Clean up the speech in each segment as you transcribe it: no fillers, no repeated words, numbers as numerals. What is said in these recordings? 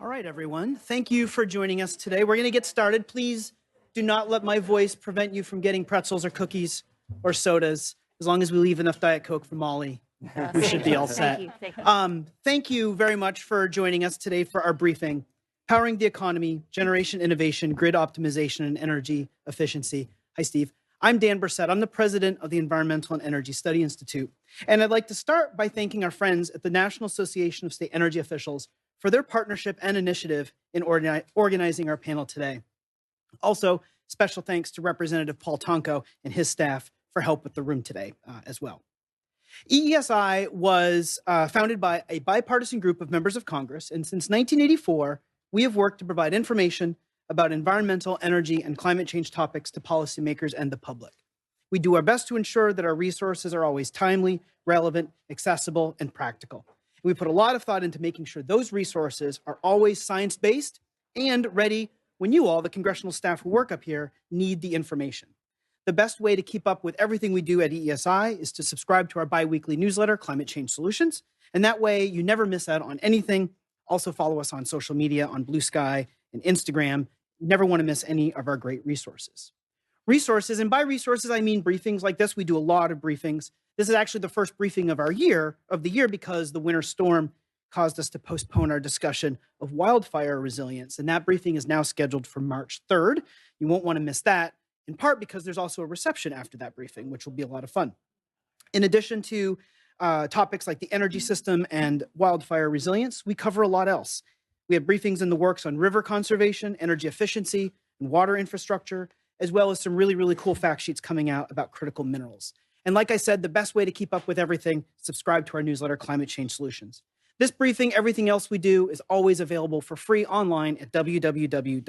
All right, everyone. Thank you for joining us today. We're going to get started. Please do not let my voice prevent you from getting pretzels or cookies or sodas. As long as we leave enough Diet Coke for Molly, we should be all set. Thank you very much for joining us today for our briefing, Powering the Economy, Generation Innovation, Grid Optimization, and Energy Efficiency. Hi, Steve. I'm Dan Brissett. I'm the president of the Environmental and Energy Study Institute. And I'd like to start by thanking our friends at the National Association of State Energy Officials for their partnership and initiative in organizing our panel today. Also, special thanks to Representative Paul Tonko and his staff for help with the room today as well. EESI was founded by a bipartisan group of members of Congress, and since 1984, we have worked to provide information about environmental, energy, and climate change topics to policymakers and the public. We do our best to ensure that our resources are always timely, relevant, accessible, and practical. We put a lot of thought into making sure those resources are always science-based and ready when you all, the congressional staff who work up here, need the information. The best way to keep up with everything we do at EESI is to subscribe to our bi-weekly newsletter, Climate Change Solutions, and that way you never miss out on anything. Also follow us on social media, on Blue Sky and Instagram. You never want to miss any of our great resources. Resources, and by resources, I mean briefings like this. We do a lot of briefings. This is actually the first briefing of the year, because the winter storm caused us to postpone our discussion of wildfire resilience. And that briefing is now scheduled for March 3rd. You won't want to miss that, in part because there's also a reception after that briefing, which will be a lot of fun. In addition to topics like the energy system and wildfire resilience, we cover a lot else. We have briefings in the works on river conservation, energy efficiency, and water infrastructure, as well as some really, really cool fact sheets coming out about critical minerals. And like I said, the best way to keep up with everything, subscribe to our newsletter, Climate Change Solutions. This briefing, everything else we do, is always available for free online at www.eesi.org.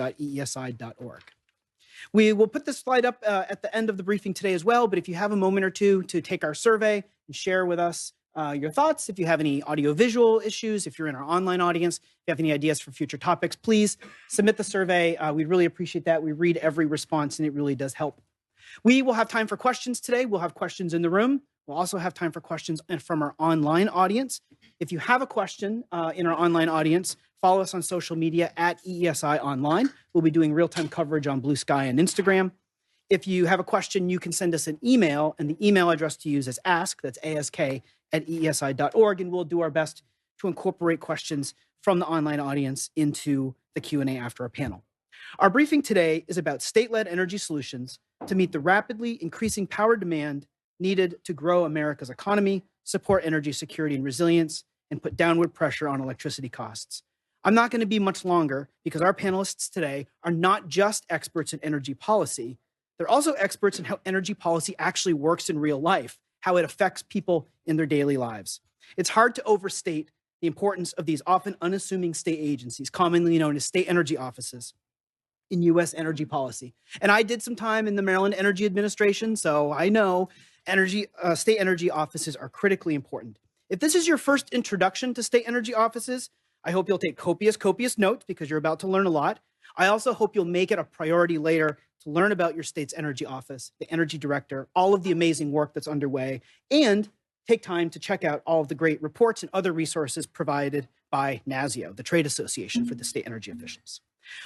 We will put this slide up at the end of the briefing today as well, but if you have a moment or two to take our survey and share with us your thoughts, if you have any audiovisual issues, if you're in our online audience, if you have any ideas for future topics, please submit the survey. We'd really appreciate that. We read every response, and it really does help. We will have time for questions today. We'll have questions in the room. We'll also have time for questions from our online audience. If you have a question in our online audience, follow us on social media at EESI Online. We'll be doing real-time coverage on Blue Sky and Instagram. If you have a question, you can send us an email, and the email address to use is ask, that's ASK, at eesi.org, and we'll do our best to incorporate questions from the online audience into the Q&A after our panel. Our briefing today is about state-led energy solutions to meet the rapidly increasing power demand needed to grow America's economy, support energy security and resilience, and put downward pressure on electricity costs. I'm not going to be much longer because our panelists today are not just experts in energy policy. They're also experts in how energy policy actually works in real life, how it affects people in their daily lives. It's hard to overstate the importance of these often unassuming state agencies, commonly known as state energy offices, in U.S. energy policy. And I did some time in the Maryland Energy Administration, so I know state energy offices are critically important. If this is your first introduction to state energy offices, I hope you'll take copious notes because you're about to learn a lot. I also hope you'll make it a priority later to learn about your state's energy office, the energy director, all of the amazing work that's underway, and take time to check out all of the great reports and other resources provided by NASEO, the trade association for the state energy officials.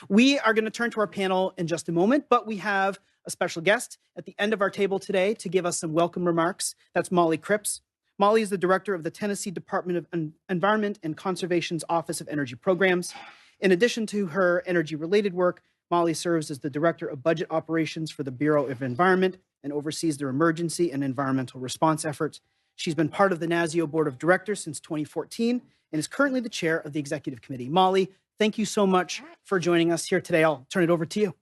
We are going to turn to our panel in just a moment, but we have a special guest at the end of our table today to give us some welcome remarks. That's Molly Cripps. Molly is the director of the Tennessee Department of Environment and Conservation's Office of Energy Programs. In addition to her energy-related work, Molly serves as the director of budget operations for the Bureau of Environment and oversees their emergency and environmental response efforts. She's been part of the NASEO Board of Directors since 2014 and is currently the chair of the executive committee. Molly, thank you so much for joining us here today. I'll turn it over to you.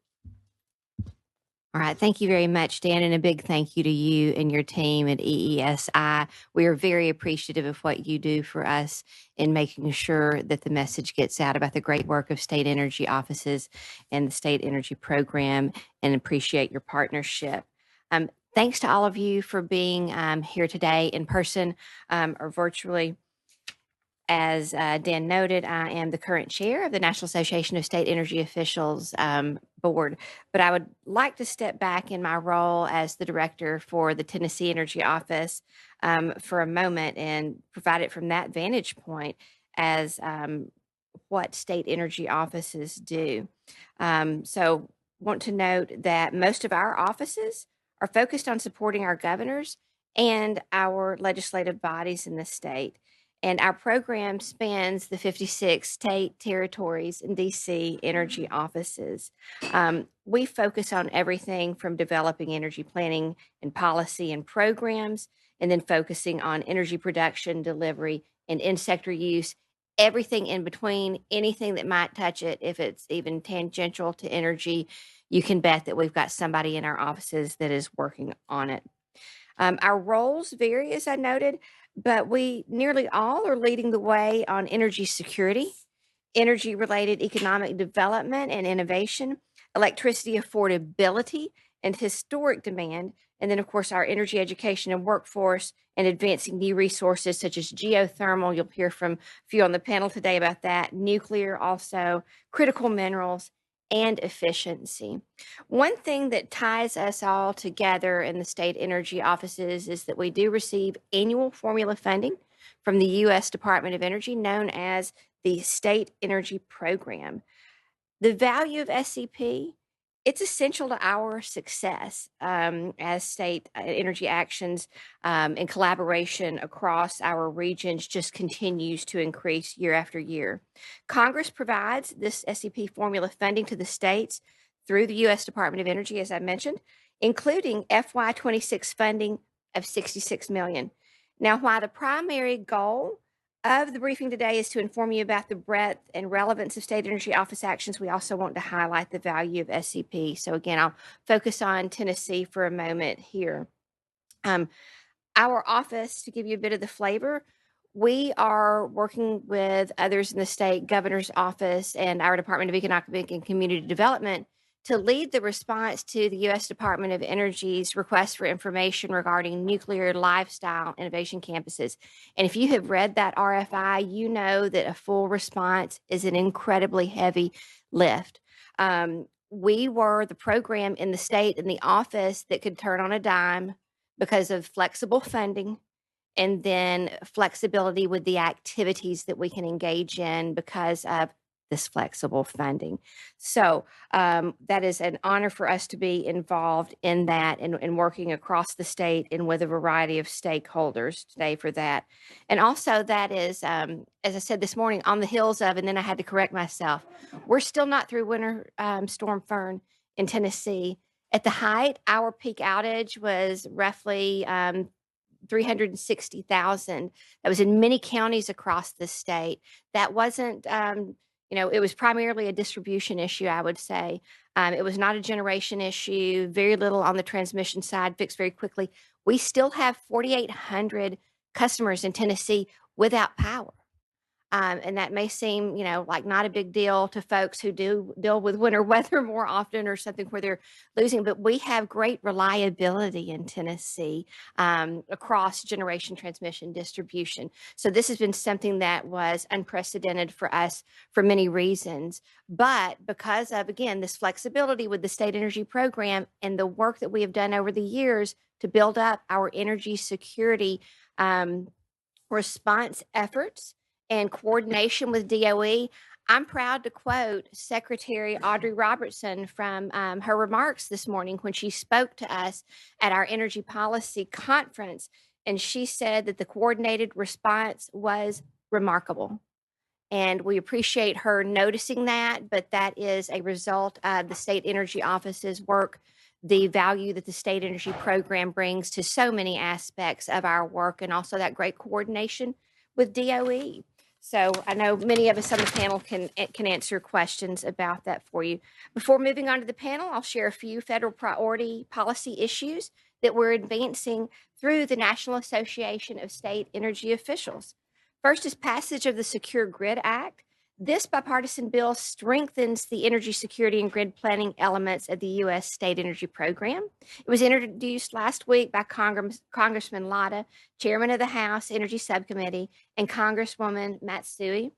All right. Thank you very much, Dan, and a big thank you to you and your team at EESI. We are very appreciative of what you do for us in making sure that the message gets out about the great work of state energy offices and the state energy program, and appreciate your partnership. Thanks to all of you for being here today in person or virtually. As Dan noted, I am the current chair of the National Association of State Energy Officials board, but I would like to step back in my role as the director for the Tennessee Energy Office for a moment and provide it from that vantage point as what state energy offices do. So want to note that most of our offices are focused on supporting our governors and our legislative bodies in the state. And our program spans the 56 state territories and DC energy offices. We focus on everything from developing energy planning and policy and programs, and then focusing on energy production, delivery, and in-sector use, everything in between, anything that might touch it, if it's even tangential to energy, you can bet that we've got somebody in our offices that is working on it. Our roles vary, as I noted, but we nearly all are leading the way on energy security, energy-related economic development and innovation, electricity affordability and historic demand, and then, of course, our energy education and workforce and advancing new resources such as geothermal. You'll hear from a few on the panel today about that, nuclear also, critical minerals, and efficiency. One thing that ties us all together in the state energy offices is that we do receive annual formula funding from the U.S. Department of Energy, known as the State Energy Program. The value of SEP, it's essential to our success as state energy actions and collaboration across our regions just continues to increase year after year. Congress provides this SEP formula funding to the states through the U.S. Department of Energy, as I mentioned, including FY26 funding of $66 million. Now, while the primary goal of the briefing today is to inform you about the breadth and relevance of state energy office actions, we also want to highlight the value of SEP. So again, I'll focus on Tennessee for a moment here. Our office, to give you a bit of the flavor, we are working with others in the state governor's office and our Department of Economic and Community Development to lead the response to the U.S. Department of Energy's request for information regarding nuclear lifestyle innovation campuses. And if you have read that RFI, you know that a full response is an incredibly heavy lift. We were the program in the state and the office that could turn on a dime because of flexible funding and then flexibility with the activities that we can engage in because of this flexible funding. So that is an honor for us to be involved in that and working across the state and with a variety of stakeholders today for that. And also that is, as I said this morning, on the heels of, and then I had to correct myself, we're still not through Winter Storm Fern in Tennessee. At the height, our peak outage was roughly 360,000. That was in many counties across the state. That wasn't it was primarily a distribution issue, I would say. It was not a generation issue, very little on the transmission side, fixed very quickly. We still have 4,800 customers in Tennessee without power. And that may seem, like not a big deal to folks who do deal with winter weather more often or something where they're losing, but we have great reliability in Tennessee across generation, transmission, distribution. So this has been something that was unprecedented for us for many reasons. But because of, again, this flexibility with the state energy program and the work that we have done over the years to build up our energy security response efforts, and coordination with DOE, I'm proud to quote Secretary Audrey Robertson from her remarks this morning when she spoke to us at our energy policy conference. And she said that the coordinated response was remarkable. And we appreciate her noticing that, but that is a result of the state energy office's work, the value that the state energy program brings to so many aspects of our work, and also that great coordination with DOE. So I know many of us on the panel can answer questions about that for you. Before moving on to the panel, I'll share a few federal priority policy issues that we're advancing through the National Association of State Energy Officials. First is passage of the Secure Grid Act. This bipartisan bill strengthens the energy security and grid planning elements of the U.S. state energy program. It was introduced last week by Congressman Latta, chairman of the House Energy Subcommittee, and Congresswoman Matsui.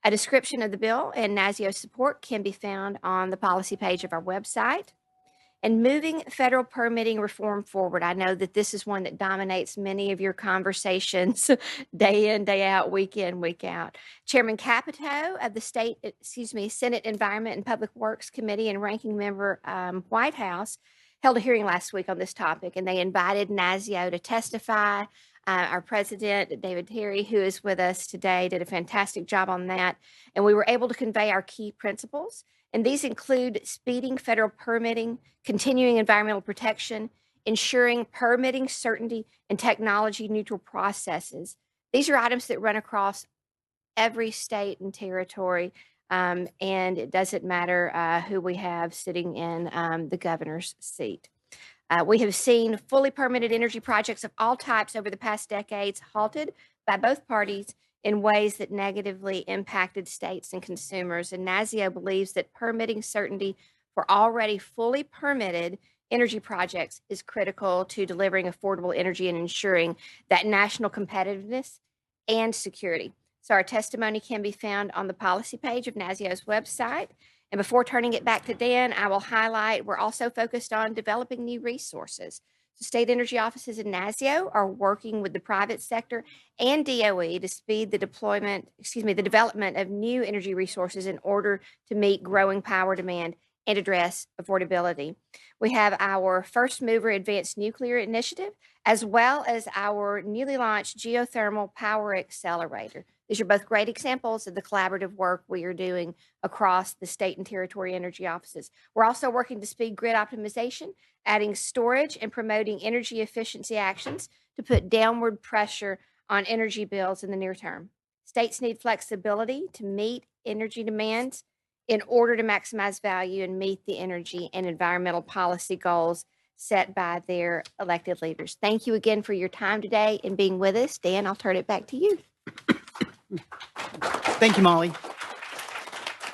A description of the bill and NASEO support can be found on the policy page of our website. and moving federal permitting reform forward. I know that this is one that dominates many of your conversations day in, day out, week in, week out. Chairman Capito of the Senate Environment and Public Works Committee and Ranking Member Whitehouse held a hearing last week on this topic, and they invited NASEO to testify. Our president, David Terry, who is with us today, did a fantastic job on that, and we were able to convey our key principles. And these include speeding federal permitting, continuing environmental protection, ensuring permitting certainty, and technology neutral processes. These are items that run across every state and territory, and it doesn't matter who we have sitting in the governor's seat. We have seen fully permitted energy projects of all types over the past decades halted by both parties in ways that negatively impacted states and consumers. And NASEO believes that permitting certainty for already fully permitted energy projects is critical to delivering affordable energy and ensuring that national competitiveness and security. So our testimony can be found on the policy page of NASEO's website. And before turning it back to Dan, I will highlight we're also focused on developing new resources. So state energy offices in NASEO are working with the private sector and DOE to speed the development of new energy resources in order to meet growing power demand and address affordability. We have our First Mover Advanced Nuclear Initiative, as well as our newly launched Geothermal Power Accelerator. These are both great examples of the collaborative work we are doing across the state and territory energy offices. We're also working to speed grid optimization, adding storage, and promoting energy efficiency actions to put downward pressure on energy bills in the near term. States need flexibility to meet energy demands in order to maximize value and meet the energy and environmental policy goals set by their elected leaders. Thank you again for your time today and being with us. Dan, I'll turn it back to you. Thank you, Molly.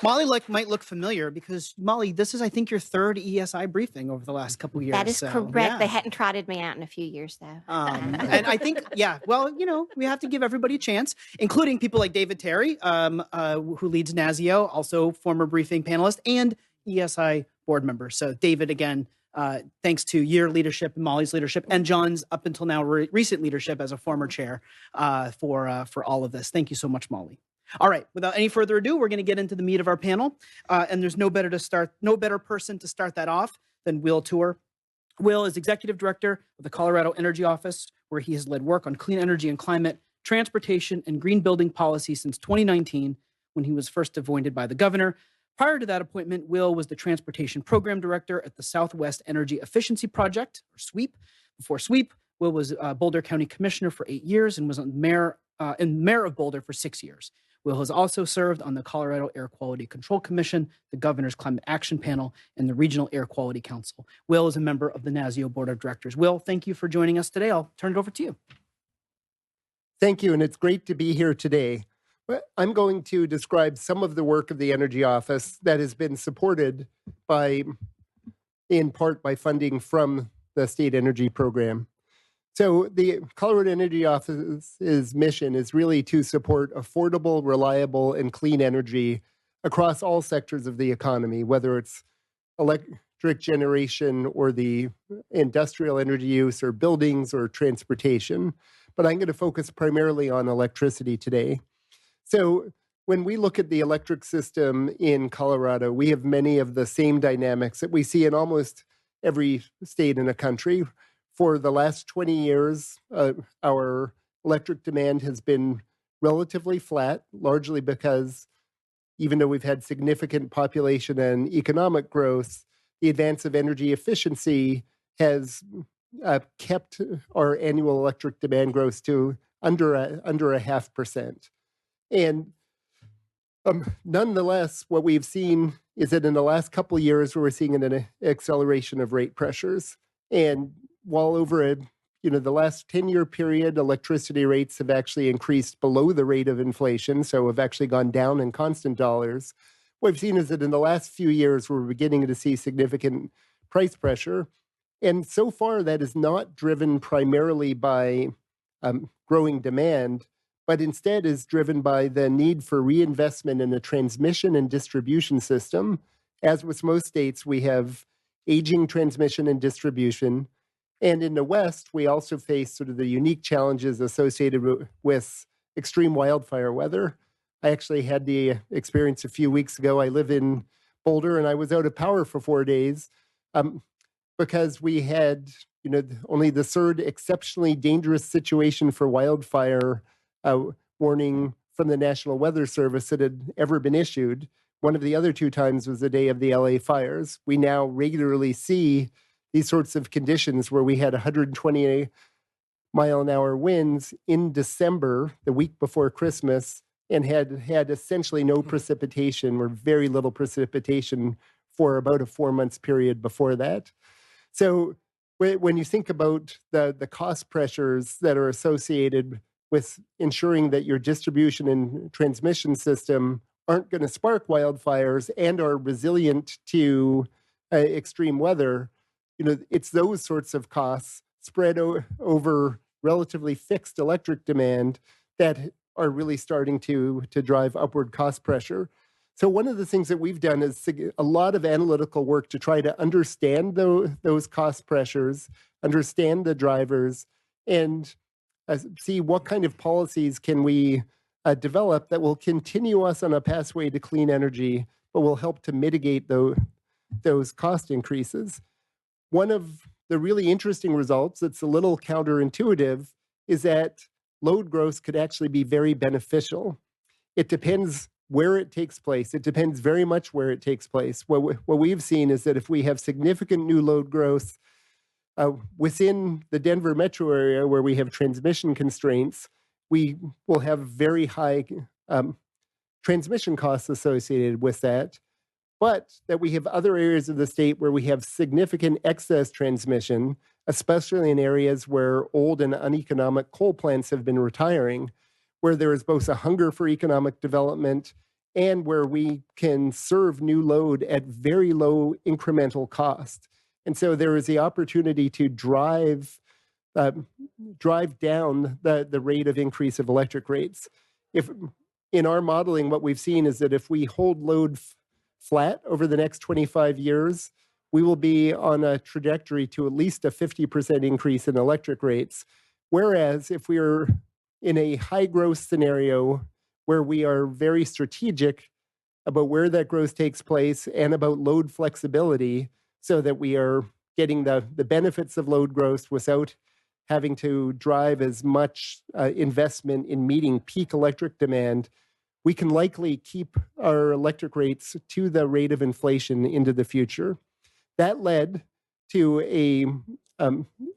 Molly might look familiar because, Molly, this is, I think, your third EESI briefing over the last couple of years. That is correct. Yeah. They hadn't trotted me out in a few years, though. And I think, well, we have to give everybody a chance, including people like David Terry, who leads NASEO, also former briefing panelist and EESI board member. So, David, again, thanks to your leadership, Molly's leadership, and John's up until now recent leadership as a former chair for all of this. Thank you so much, Molly. All right, without any further ado, we're going to get into the meat of our panel. And there's no better person to start that off than Will Toor. Will is Executive Director of the Colorado Energy Office, where he has led work on clean energy and climate, transportation, and green building policy since 2019, when he was first appointed by the governor. Prior to that appointment, Will was the Transportation Program Director at the Southwest Energy Efficiency Project, or SWEEP. Before SWEEP, Will was Boulder County Commissioner for 8 years and was mayor of Boulder for 6 years. Will has also served on the Colorado Air Quality Control Commission, the Governor's Climate Action Panel, and the Regional Air Quality Council. Will is a member of the NASEO Board of Directors. Will, thank you for joining us today. I'll turn it over to you. Thank you, and it's great to be here today. I'm going to describe some of the work of the Energy Office that has been supported in part by funding from the State Energy Program. So the Colorado Energy Office's mission is really to support affordable, reliable, and clean energy across all sectors of the economy, whether it's electric generation or the industrial energy use or buildings or transportation. But I'm going to focus primarily on electricity today. So when we look at the electric system in Colorado, we have many of the same dynamics that we see in almost every state in the country. For the last 20 years, our electric demand has been relatively flat, largely because even though we've had significant population and economic growth, the advance of energy efficiency has kept our annual electric demand growth to under a 0.5%. And nonetheless, what we've seen is that in the last couple of years, we're seeing an acceleration of rate pressures. And while over the last 10-year period, electricity rates have actually increased below the rate of inflation, so have actually gone down in constant dollars. What we've seen is that in the last few years, we're beginning to see significant price pressure. And so far, that is not driven primarily by growing demand, but instead is driven by the need for reinvestment in the transmission and distribution system. As with most states, we have aging transmission and distribution. And in the West, we also face sort of the unique challenges associated with extreme wildfire weather. I actually had the experience a few weeks ago. I live in Boulder, and I was out of power for 4 days because we had, only the third exceptionally dangerous situation for wildfire warning from the National Weather Service that had ever been issued. One of the other 2 times was the day of the LA fires. We now regularly see these sorts of conditions where we had 120-mile-an-hour winds in December, the week before Christmas, and had essentially no precipitation or very little precipitation for about a 4-month period before that. So when you think about the cost pressures that are associated with ensuring that your distribution and transmission system aren't going to spark wildfires and are resilient to extreme weather, it's those sorts of costs spread over relatively fixed electric demand that are really starting to drive upward cost pressure. So one of the things that we've done is a lot of analytical work to try to understand those cost pressures, understand the drivers, and see what kind of policies can we develop that will continue us on a pathway to clean energy, but will help to mitigate those cost increases. One of the really interesting results that's a little counterintuitive is that load growth could actually be very beneficial. It depends where it takes place. It depends very much where it takes place. What we've seen is that if we have significant new load growth within the Denver metro area where we have transmission constraints, we will have very high transmission costs associated with that. But that we have other areas of the state where we have significant excess transmission, especially in areas where old and uneconomic coal plants have been retiring, where there is both a hunger for economic development and where we can serve new load at very low incremental cost. And so there is the opportunity to drive down the rate of increase of electric rates. If in our modeling, what we've seen is that if we hold load flat over the next 25 years, we will be on a trajectory to at least a 50% increase in electric rates. Whereas if we are in a high growth scenario where we are very strategic about where that growth takes place and about load flexibility so that we are getting the benefits of load growth without having to drive as much investment in meeting peak electric demand, we can likely keep our electric rates to the rate of inflation into the future. That led to a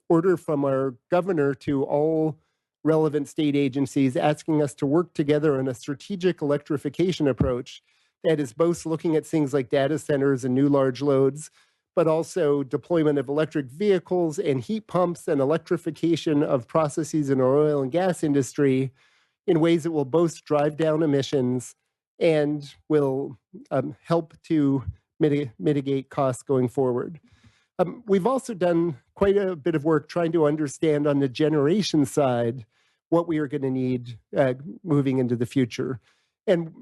order from our governor to all relevant state agencies asking us to work together on a strategic electrification approach that is both looking at things like data centers and new large loads, but also deployment of electric vehicles and heat pumps and electrification of processes in our oil and gas industry in ways that will both drive down emissions and will help to mitigate costs going forward. We've also done quite a bit of work trying to understand on the generation side what we are going to need moving into the future. And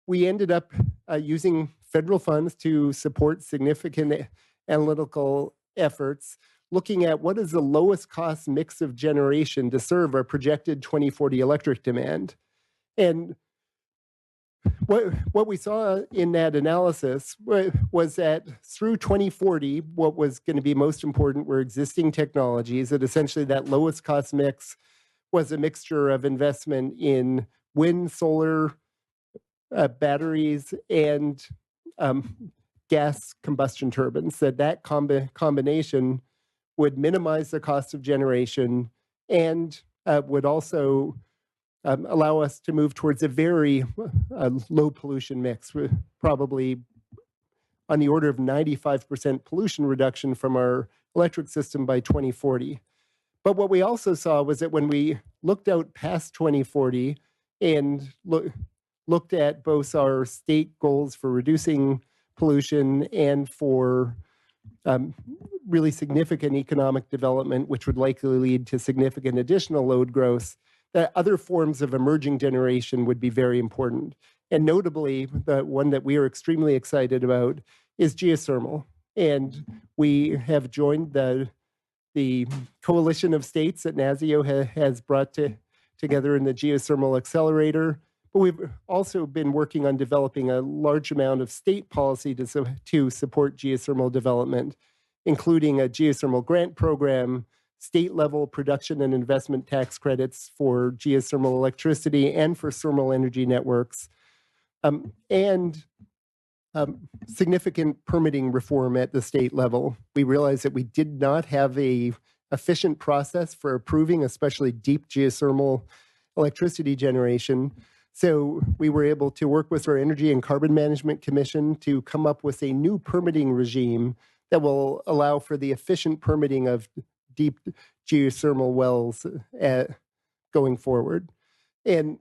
we ended up using federal funds to support significant analytical efforts, looking at what is the lowest cost mix of generation to serve our projected 2040 electric demand. And what we saw in that analysis was that through 2040, what was going to be most important were existing technologies, that essentially that lowest cost mix was a mixture of investment in wind, solar, batteries, and gas combustion turbines, that combination would minimize the cost of generation and would also allow us to move towards a very low pollution mix, probably on the order of 95% pollution reduction from our electric system by 2040. But what we also saw was that when we looked out past 2040 and looked at both our state goals for reducing pollution and for really significant economic development, which would likely lead to significant additional load growth, that other forms of emerging generation would be very important. And notably, the one that we are extremely excited about is geothermal. And we have joined the coalition of states that NASEO has brought together in the Geothermal Accelerator. But we've also been working on developing a large amount of state policy to support geothermal development, including a geothermal grant program, state-level production and investment tax credits for geothermal electricity and for thermal energy networks, and significant permitting reform at the state level. We realized that we did not have an efficient process for approving, especially deep geothermal electricity generation. So we were able to work with our Energy and Carbon Management Commission to come up with a new permitting regime that will allow for the efficient permitting of deep geothermal wells going forward. And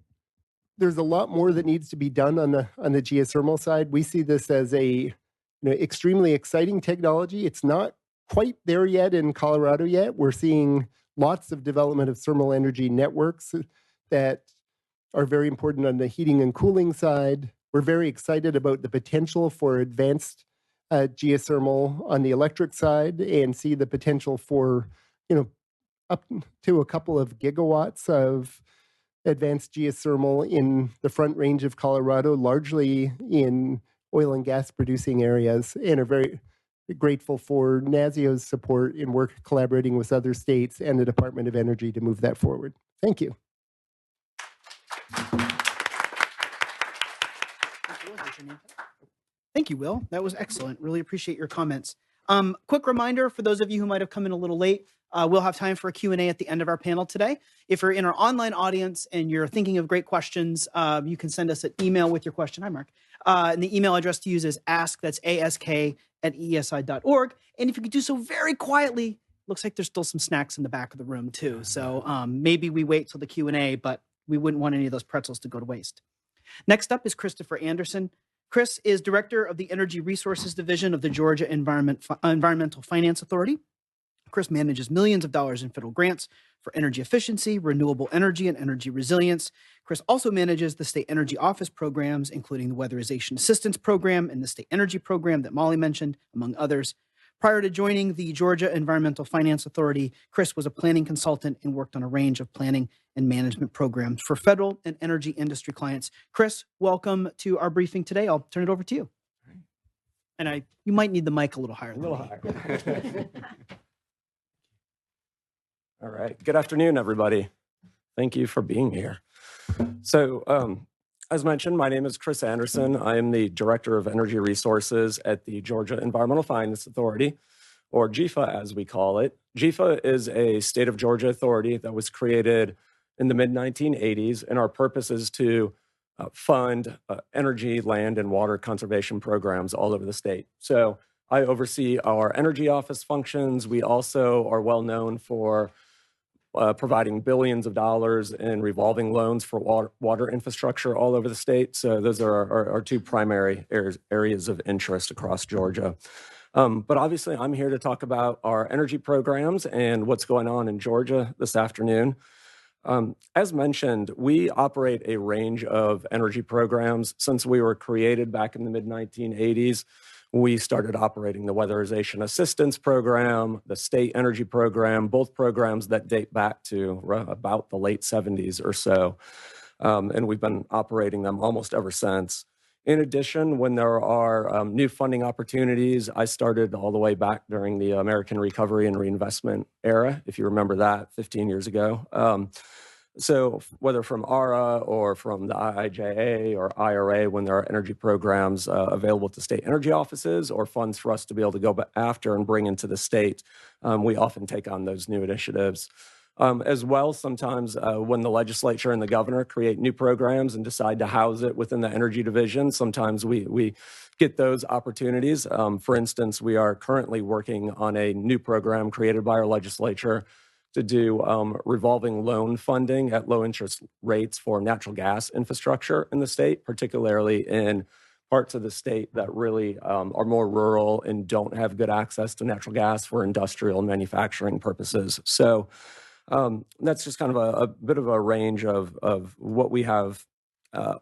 there's a lot more that needs to be done on the geothermal side. We see this as a extremely exciting technology. It's not quite there yet in Colorado yet. We're seeing lots of development of thermal energy networks that are very important on the heating and cooling side. We're very excited about the potential for advanced geothermal on the electric side and see the potential for, up to a couple of gigawatts of advanced geothermal in the Front Range of Colorado, largely in oil and gas producing areas, and are very grateful for NASEO's support in collaborating with other states and the Department of Energy to move that forward. Thank you. Thank you, Will. That was excellent. Really appreciate your comments. Quick reminder for those of you who might have come in a little late, we'll have time for a Q&A at the end of our panel today. If you're in our online audience and you're thinking of great questions, you can send us an email with your question. Hi, Mark. And the email address to use is ask, that's ask@eesi.org. And if you could do so very quietly, looks like there's still some snacks in the back of the room too. So maybe we wait till the Q&A, but we wouldn't want any of those pretzels to go to waste. Next up is Kristofor Anderson. Chris is Director of the Energy Resources Division of the Georgia Environmental Finance Authority. Chris manages millions of dollars in federal grants for energy efficiency, renewable energy, and energy resilience. Chris also manages the state energy office programs, including the Weatherization Assistance Program and the State Energy Program that Molly mentioned, among others. Prior to joining the Georgia Environmental Finance Authority, Chris was a planning consultant and worked on a range of planning and management programs for federal and energy industry clients. Chris, welcome to our briefing today. I'll turn it over to you. And you might need the mic a little higher. All right. Good afternoon, everybody. Thank you for being here. So, as mentioned, my name is Chris Anderson. I am the Director of Energy Resources at the Georgia Environmental Finance Authority, or GEFA as we call it. GEFA is a state of Georgia authority that was created in the mid-1980s, and our purpose is to fund energy, land, and water conservation programs all over the state. So I oversee our energy office functions. We also are well known for providing billions of dollars in revolving loans for water infrastructure all over the state. So those are our two primary areas of interest across Georgia. But obviously, I'm here to talk about our energy programs and what's going on in Georgia this afternoon. As mentioned, we operate a range of energy programs. Since we were created back in the mid-1980s, we started operating the Weatherization Assistance Program, the State Energy Program, both programs that date back to about the late 70s or so. And we've been operating them almost ever since. In addition, when there are new funding opportunities, I started all the way back during the American Recovery and Reinvestment era, if you remember that, 15 years ago. So whether from ARA or from the IIJA or IRA, when there are energy programs available to state energy offices or funds for us to be able to go after and bring into the state, we often take on those new initiatives. As well, sometimes when the legislature and the governor create new programs and decide to house it within the energy division, sometimes we get those opportunities. For instance, we are currently working on a new program created by our legislature to do revolving loan funding at low interest rates for natural gas infrastructure in the state, particularly in parts of the state that really are more rural and don't have good access to natural gas for industrial and manufacturing purposes. So that's just kind of a bit of a range of what we have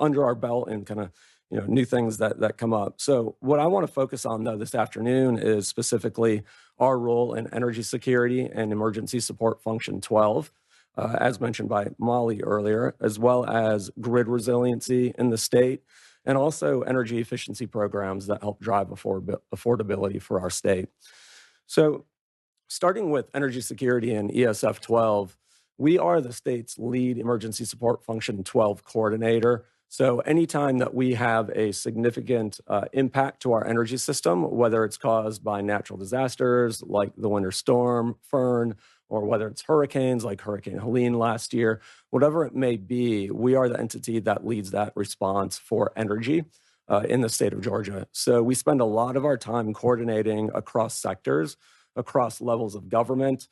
under our belt and kind of new things that come up. So what I want to focus on though this afternoon is specifically our role in energy security and emergency support function 12, as mentioned by Molly earlier, as well as grid resiliency in the state, and also energy efficiency programs that help drive affordability for our state. So starting with energy security and ESF 12, we are the state's lead emergency support function 12 coordinator. So anytime that we have a significant impact to our energy system, whether it's caused by natural disasters like the winter storm, Fern, or whether it's hurricanes like Hurricane Helene last year, whatever it may be, we are the entity that leads that response for energy in the state of Georgia. So we spend a lot of our time coordinating across sectors, across levels of government,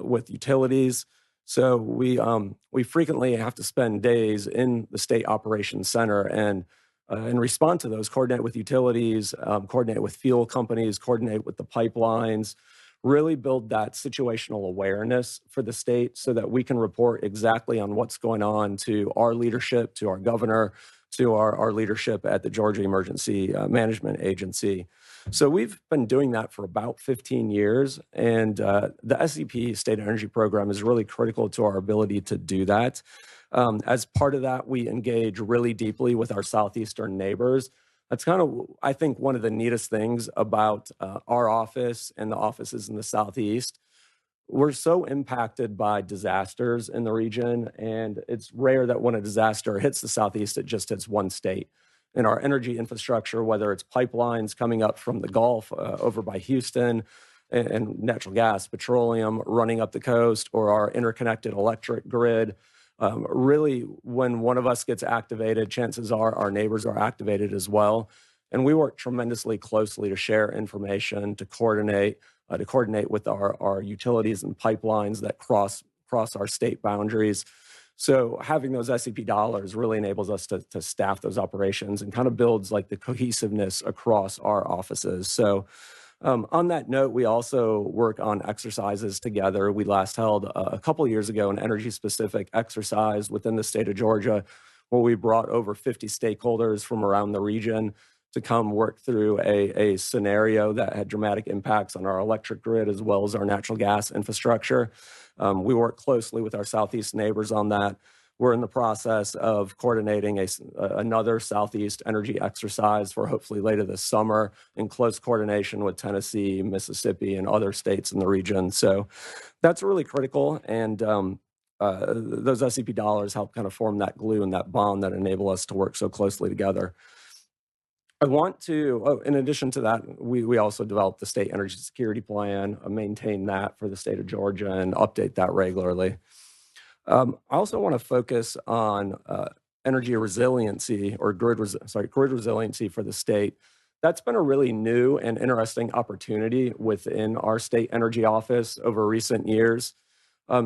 with utilities. So we frequently have to spend days in the state operations center and respond to those, coordinate with utilities, coordinate with fuel companies, coordinate with the pipelines, really build that situational awareness for the state so that we can report exactly on what's going on to our leadership, to our governor, to our leadership at the Georgia Emergency Management Agency. So we've been doing that for about 15 years, and the SEP State Energy Program is really critical to our ability to do that. As part of that, we engage really deeply with our southeastern neighbors. That's kind of, I think, one of the neatest things about our office and the offices in the Southeast. We're so impacted by disasters in the region, and it's rare that when a disaster hits the Southeast, it just hits one state. In our energy infrastructure, whether it's pipelines coming up from the Gulf over by Houston and natural gas, petroleum running up the coast, or our interconnected electric grid, really when one of us gets activated, chances are our neighbors are activated as well. And we work tremendously closely to share information, to coordinate with our utilities and pipelines that cross our state boundaries. So having those SEP dollars really enables us to staff those operations and kind of builds like the cohesiveness across our offices. So on that note, we also work on exercises together. We last held a couple years ago an energy-specific exercise within the state of Georgia where we brought over 50 stakeholders from around the region to come work through a scenario that had dramatic impacts on our electric grid as well as our natural gas infrastructure. We work closely with our Southeast neighbors on that. We're in the process of coordinating another Southeast energy exercise for hopefully later this summer in close coordination with Tennessee, Mississippi, and other states in the region. So that's really critical. And those SEP dollars help kind of form that glue and that bond that enable us to work so closely together. I want to, in addition to that, we also developed the state energy security plan, maintain that for the state of Georgia and update that regularly. I also want to focus on energy resiliency or grid resiliency for the state. That's been a really new and interesting opportunity within our state energy office over recent years.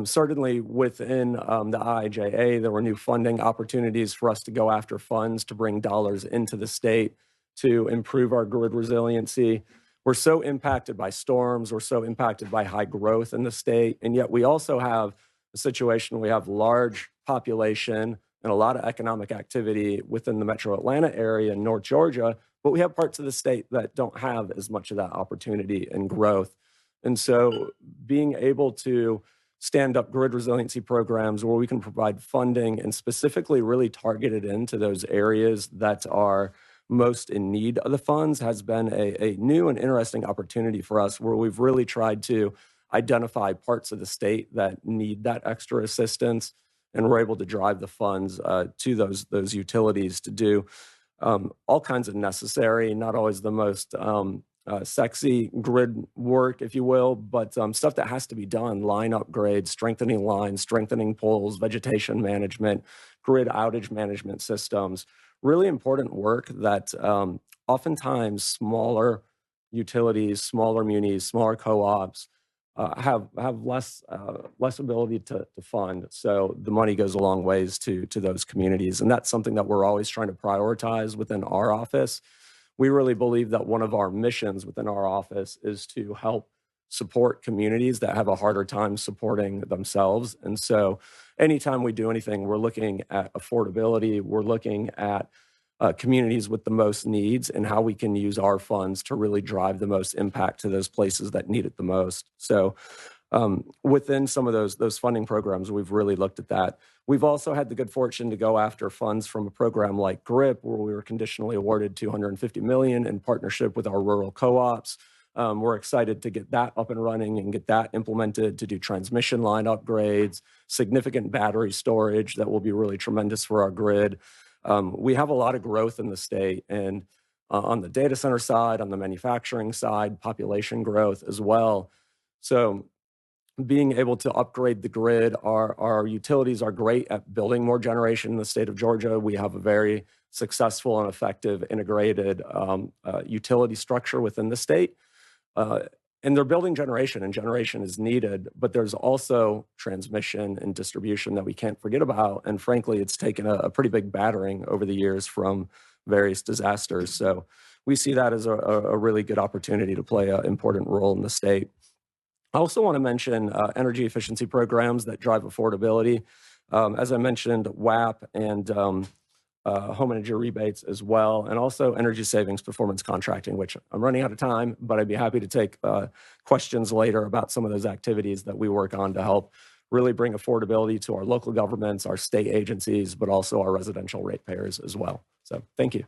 Certainly within the IIJA, there were new funding opportunities for us to go after funds to bring dollars into the state to improve our grid resiliency. We're so impacted by storms, we're so impacted by high growth in the state, and yet we also have a situation where we have large population and a lot of economic activity within the metro Atlanta area in North Georgia, but we have parts of the state that don't have as much of that opportunity and growth. And so being able to stand up grid resiliency programs where we can provide funding and specifically really targeted into those areas that are most in need of the funds has been a new and interesting opportunity for us where we've really tried to identify parts of the state that need that extra assistance, and we're able to drive the funds to those utilities to do all kinds of necessary, not always the most sexy grid work, if you will, but stuff that has to be done, line upgrades, strengthening lines, strengthening poles, vegetation management, grid outage management systems. Really important work that oftentimes smaller utilities, smaller munis, smaller co-ops have less ability to fund. So the money goes a long ways to those communities. And that's something that we're always trying to prioritize within our office. We really believe that one of our missions within our office is to help support communities that have a harder time supporting themselves. And so anytime we do anything, we're looking at affordability, we're looking at communities with the most needs and how we can use our funds to really drive the most impact to those places that need it the most. So within some of those funding programs, we've really looked at that. We've also had the good fortune to go after funds from a program like GRIP, where we were conditionally awarded $250 million in partnership with our rural co-ops. We're excited to get that up and running and get that implemented to do transmission line upgrades, significant battery storage that will be really tremendous for our grid. We have a lot of growth in the state, and on the data center side, on the manufacturing side, population growth as well. So being able to upgrade the grid, our utilities are great at building more generation in the state of Georgia. We have a very successful and effective integrated utility structure within the state. And they're building generation, and generation is needed, but there's also transmission and distribution that we can't forget about. And frankly, it's taken a pretty big battering over the years from various disasters. So we see that as a really good opportunity to play an important role in the state. I also want to mention energy efficiency programs that drive affordability. As I mentioned, WAP and home energy rebates as well, and also energy savings performance contracting, which I'm running out of time, but I'd be happy to take questions later about some of those activities that we work on to help really bring affordability to our local governments, our state agencies, but also our residential ratepayers as well. So thank you.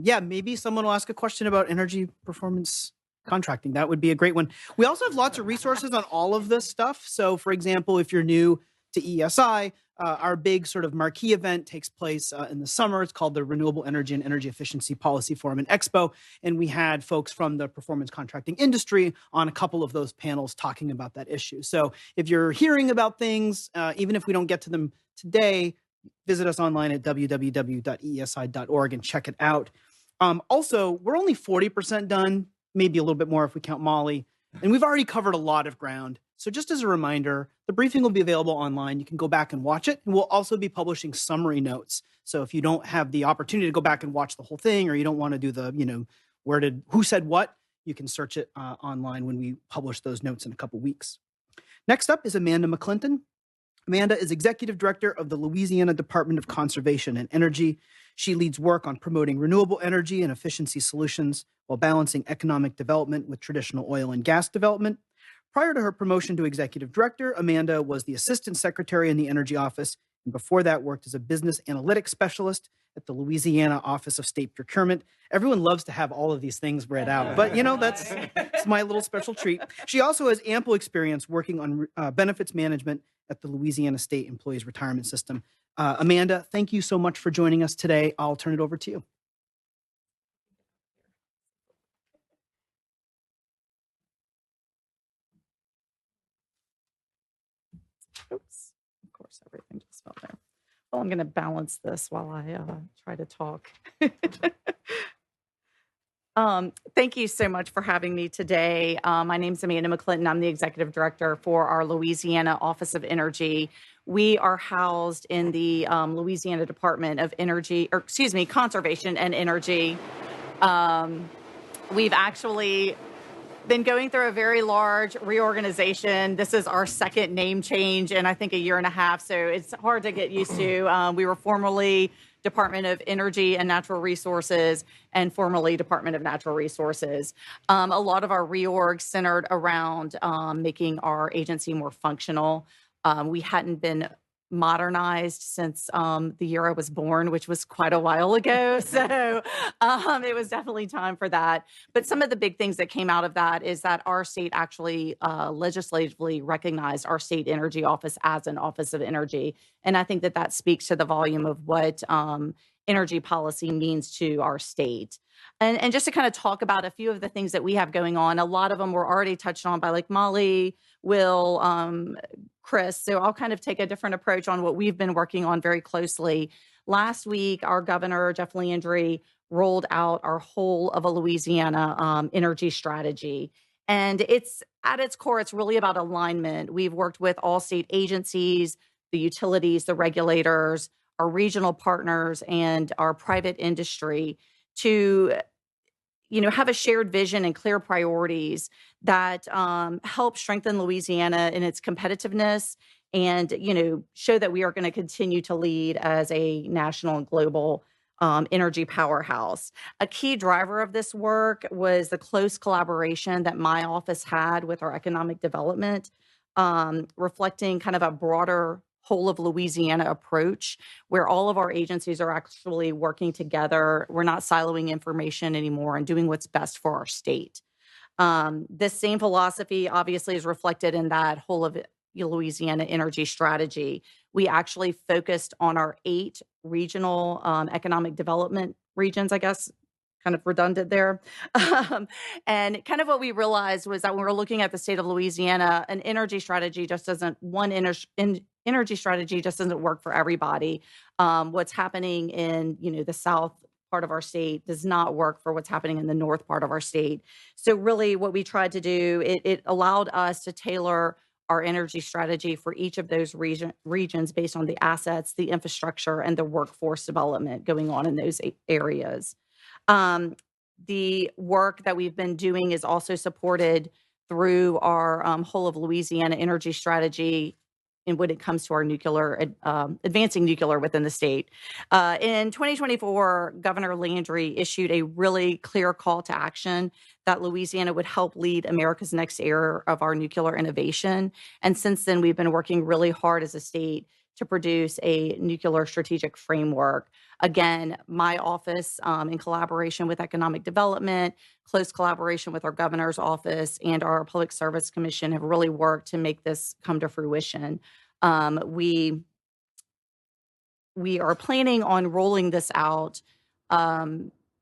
Yeah, maybe someone will ask a question about energy performance contracting. That would be a great one. We also have lots of resources on all of this stuff. So for example, if you're new to EESI, our big sort of marquee event takes place in the summer. It's called the Renewable Energy and Energy Efficiency Policy Forum and Expo. And we had folks from the performance contracting industry on a couple of those panels talking about that issue. So if you're hearing about things, even if we don't get to them today, visit us online at www.eesi.org and check it out. Also, we're only 40% done, maybe a little bit more if we count Molly. And we've already covered a lot of ground. So just as a reminder, the briefing will be available online. You can go back and watch it. And we'll also be publishing summary notes. So if you don't have the opportunity to go back and watch the whole thing, or you don't want to do the, who said what, you can search it online when we publish those notes in a couple weeks. Next up is Amanda McClinton. Amanda is Executive Director of the Louisiana Department of Conservation and Energy. She leads work on promoting renewable energy and efficiency solutions while balancing economic development with traditional oil and gas development. Prior to her promotion to Executive Director, Amanda was the Assistant Secretary in the Energy Office, and before that worked as a business analytics specialist at the Louisiana Office of State Procurement. Everyone loves to have all of these things read out, but that's my little special treat. She also has ample experience working on benefits management at the Louisiana State Employees Retirement System. Amanda, thank you so much for joining us today. I'll turn it over to you. Oops, of course, everything just fell there. Well, I'm going to balance this while I try to talk. Thank you so much for having me today. My name is Amanda McClinton. I'm the Executive Director for our Louisiana Office of Energy. We are housed in the Louisiana Department of Conservation and Energy. We've actually been going through a very large reorganization. This is our second name change in, I think, a year and a half, so it's hard to get used to. We were formerly Department of Energy and Natural Resources and formerly Department of Natural Resources. A lot of our reorg centered around making our agency more functional. We hadn't been modernized since the year I was born, which was quite a while ago. So it was definitely time for that. But some of the big things that came out of that is that our state actually legislatively recognized our state energy office as an office of energy. And I think that that speaks to the volume of what energy policy means to our state. And just to kind of talk about a few of the things that we have going on, a lot of them were already touched on by like Molly, Will, Chris. So I'll kind of take a different approach on what we've been working on very closely. Last week, our governor, Jeff Landry, rolled out our whole of a Louisiana energy strategy. And it's at its core, it's really about alignment. We've worked with all state agencies, the utilities, the regulators, our regional partners, and our private industry to have a shared vision and clear priorities that help strengthen Louisiana in its competitiveness and, show that we are going to continue to lead as a national and global energy powerhouse. A key driver of this work was the close collaboration that my office had with our economic development, reflecting kind of a broader whole of Louisiana approach where all of our agencies are actually working together. We're not siloing information anymore and doing what's best for our state. This same philosophy obviously is reflected in that whole of Louisiana energy strategy. We actually focused on our 8 regional economic development regions, I guess, kind of redundant there. And kind of what we realized was that when we're looking at the state of Louisiana, an energy strategy just doesn't, energy strategy just doesn't work for everybody. What's happening in, the south part of our state does not work for what's happening in the north part of our state. So really what we tried to do, it allowed us to tailor our energy strategy for each of those regions based on the assets, the infrastructure, and the workforce development going on in those areas. The work that we've been doing is also supported through our whole of Louisiana energy strategy and when it comes to our nuclear, advancing nuclear within the state. In 2024, Governor Landry issued a really clear call to action that Louisiana would help lead America's next era of our nuclear innovation. And since then, we've been working really hard as a state to produce a nuclear strategic framework. Again, my office, in collaboration with economic development, close collaboration with our governor's office and our public service commission have really worked to make this come to fruition. We are planning on rolling this out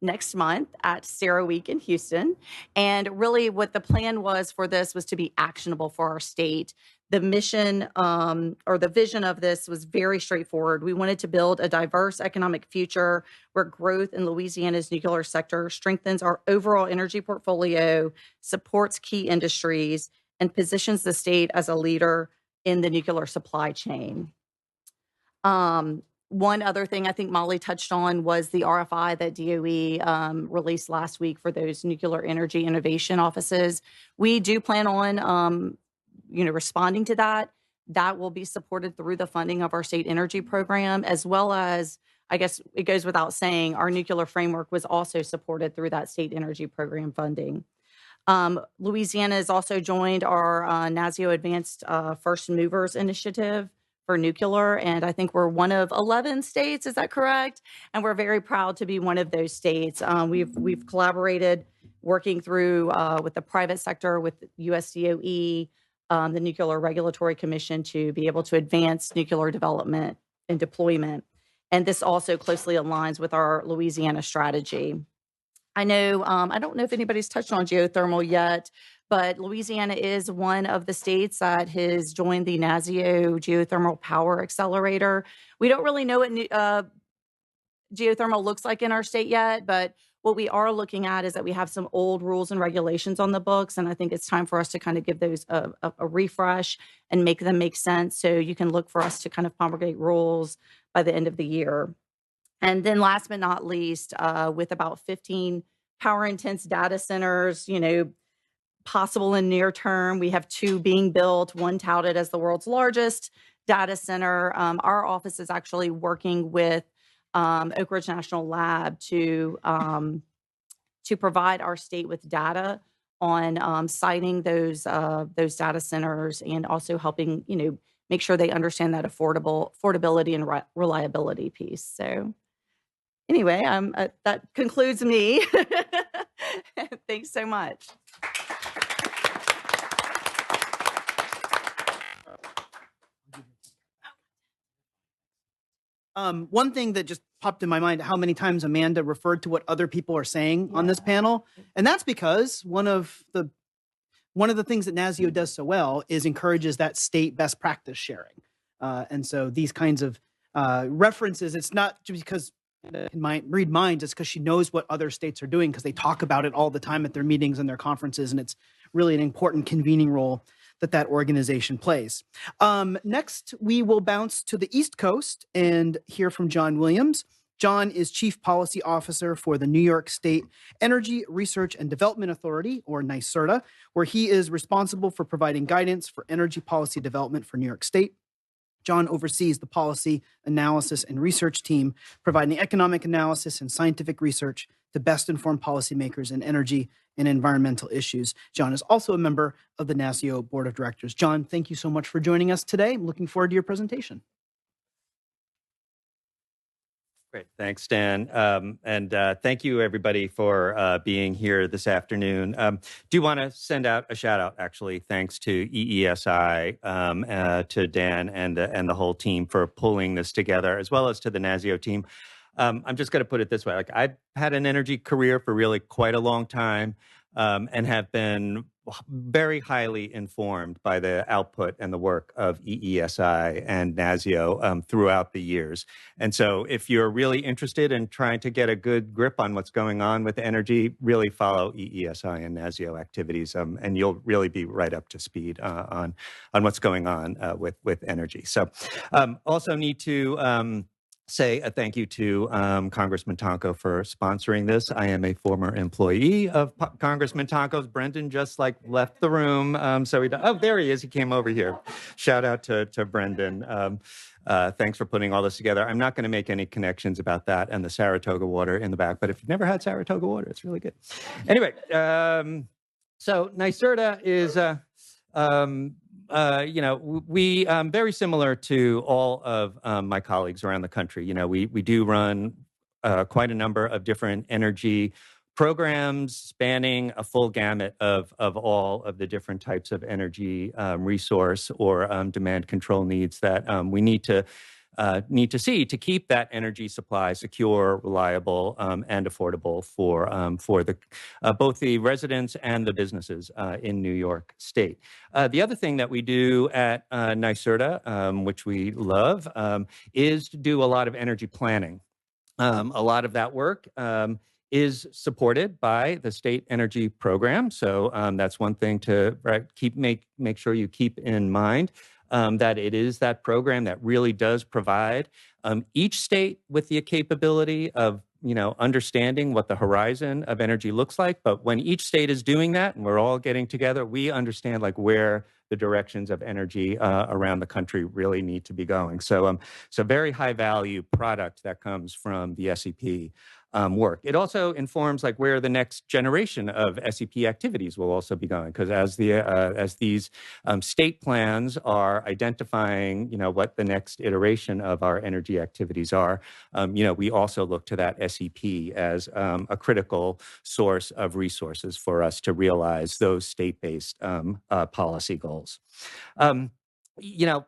next month at Sarah Week in Houston. And really what the plan was for this was to be actionable for our state. The mission or the vision of this was very straightforward. We wanted to build a diverse economic future where growth in Louisiana's nuclear sector strengthens our overall energy portfolio, supports key industries, and positions the state as a leader in the nuclear supply chain. One other thing I think Molly touched on was the RFI that DOE released last week for those nuclear energy innovation offices. We do plan on responding to that. That will be supported through the funding of our state energy program, as well as, I guess it goes without saying, our nuclear framework was also supported through that state energy program funding. Louisiana has also joined our NASEO Advanced First Movers Initiative for nuclear, and I think we're one of 11 states, is that correct? And we're very proud to be one of those states. We've collaborated working through with the private sector, with USDOE, the Nuclear Regulatory Commission to be able to advance nuclear development and deployment. And this also closely aligns with our Louisiana strategy. I know, I don't know if anybody's touched on geothermal yet, but Louisiana is one of the states that has joined the NASEO Geothermal Power Accelerator. We don't really know what geothermal looks like in our state yet, but what we are looking at is that we have some old rules and regulations on the books, and I think it's time for us to kind of give those a refresh and make them make sense. So you can look for us to kind of promulgate rules by the end of the year. And then last but not least, with about 15 power-intense data centers, possible in near term, we have 2 being built, one touted as the world's largest data center. Our office is actually working with Oak Ridge National Lab to provide our state with data on siting those data centers and also helping make sure they understand that affordability and reliability piece. So anyway, that concludes me. Thanks so much. One thing that just popped in my mind, how many times Amanda referred to what other people are saying on this panel. And that's because one of the things that NASEO does so well is encourages that state best practice sharing. And so these kinds of references, it's not just because read minds, it's because she knows what other states are doing because they talk about it all the time at their meetings and their conferences. And it's really an important convening role that organization plays. Next, we will bounce to the East Coast and hear from John Williams, John is Chief Policy Officer for the New York State Energy Research and Development Authority, or NYSERDA, where he is responsible for providing guidance for energy policy development for New York State. John oversees the policy analysis and research team, providing economic analysis and scientific research to best inform policymakers in energy and environmental issues. John is also a member of the NASEO Board of Directors. John, thank you so much for joining us today. I'm looking forward to your presentation. Great. Thanks, Dan. And thank you, everybody, for being here this afternoon. Do want to send out a shout out, actually, thanks to EESI, to Dan and the whole team for pulling this together, as well as to the NASEO team. I'm just going to put it this way. Like, I've had an energy career for really quite a long time, and have been very highly informed by the output and the work of EESI and NASEO throughout the years. And so if you're really interested in trying to get a good grip on what's going on with energy, really follow EESI and NASEO activities, and you'll really be right up to speed on what's going on with energy. So also need to say a thank you to Congressman Tonko for sponsoring this. I am a former employee of Congressman Tonko's. Brendan just left the room. Oh, there he is. He came over here. Shout out to Brendan. Thanks for putting all this together. I'm not going to make any connections about that and the Saratoga water in the back, but if you've never had Saratoga water, it's really good. Anyway, so NYSERDA is we very similar to all of my colleagues around the country. You know, we do run quite a number of different energy programs spanning a full gamut of all of the different types of energy resource or demand control needs that we need to see to keep that energy supply secure, reliable, and affordable for the both the residents and the businesses in New York State. The other thing that we do at NYSERDA, which we love, is to do a lot of energy planning. A lot of that work is supported by the state energy program. So that's one thing to make sure you keep in mind. That it is that program that really does provide each state with the capability of, understanding what the horizon of energy looks like. But when each state is doing that and we're all getting together, we understand where the directions of energy around the country really need to be going. So, very high value product that comes from the SEP work. It also informs where the next generation of SEP activities will also be going, because as these state plans are identifying, what the next iteration of our energy activities are, we also look to that SEP as a critical source of resources for us to realize those state-based policy goals.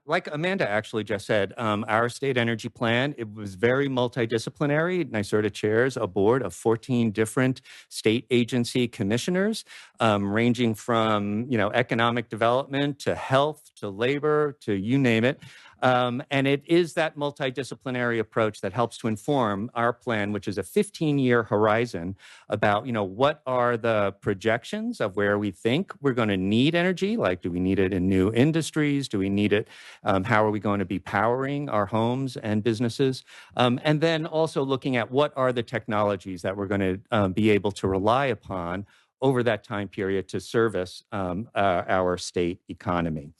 Like Amanda actually just said, our state energy plan, it was very multidisciplinary. NYSERDA chairs a board of 14 different state agency commissioners, ranging from, economic development to health to labor to you name it. And it is that multidisciplinary approach that helps to inform our plan, which is a 15-year horizon about, what are the projections of where we think we're going to need energy? Do we need it in new industries? Do we need it? How are we going to be powering our homes and businesses? And then also looking at what are the technologies that we're going to be able to rely upon over that time period to service our state economy.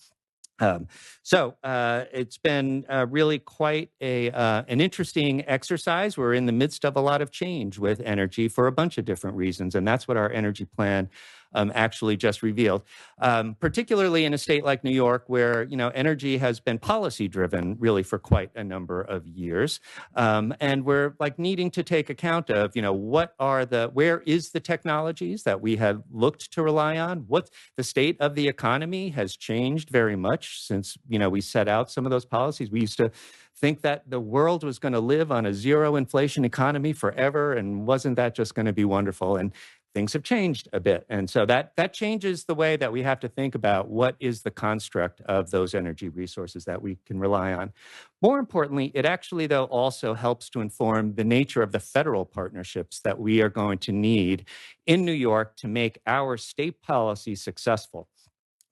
So it's been really quite an interesting exercise. We're in the midst of a lot of change with energy for a bunch of different reasons, and that's what our energy plan actually just revealed, particularly in a state like New York, where energy has been policy driven really for quite a number of years, and we're needing to take account of where is the technologies that we had looked to rely on. What the state of the economy has changed very much since we set out some of those policies. We used to think that the world was going to live on a zero inflation economy forever, and wasn't that just going to be wonderful? And things have changed a bit. And so that changes the way that we have to think about what is the construct of those energy resources that we can rely on. More importantly, it actually, though, also helps to inform the nature of the federal partnerships that we are going to need in New York to make our state policy successful.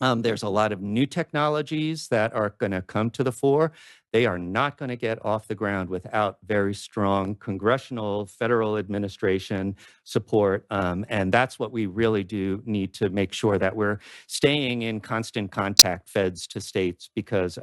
There's a lot of new technologies that are going to come to the fore. They are not going to get off the ground without very strong congressional, federal administration support. And that's what we really do need to make sure that we're staying in constant contact, feds to states, because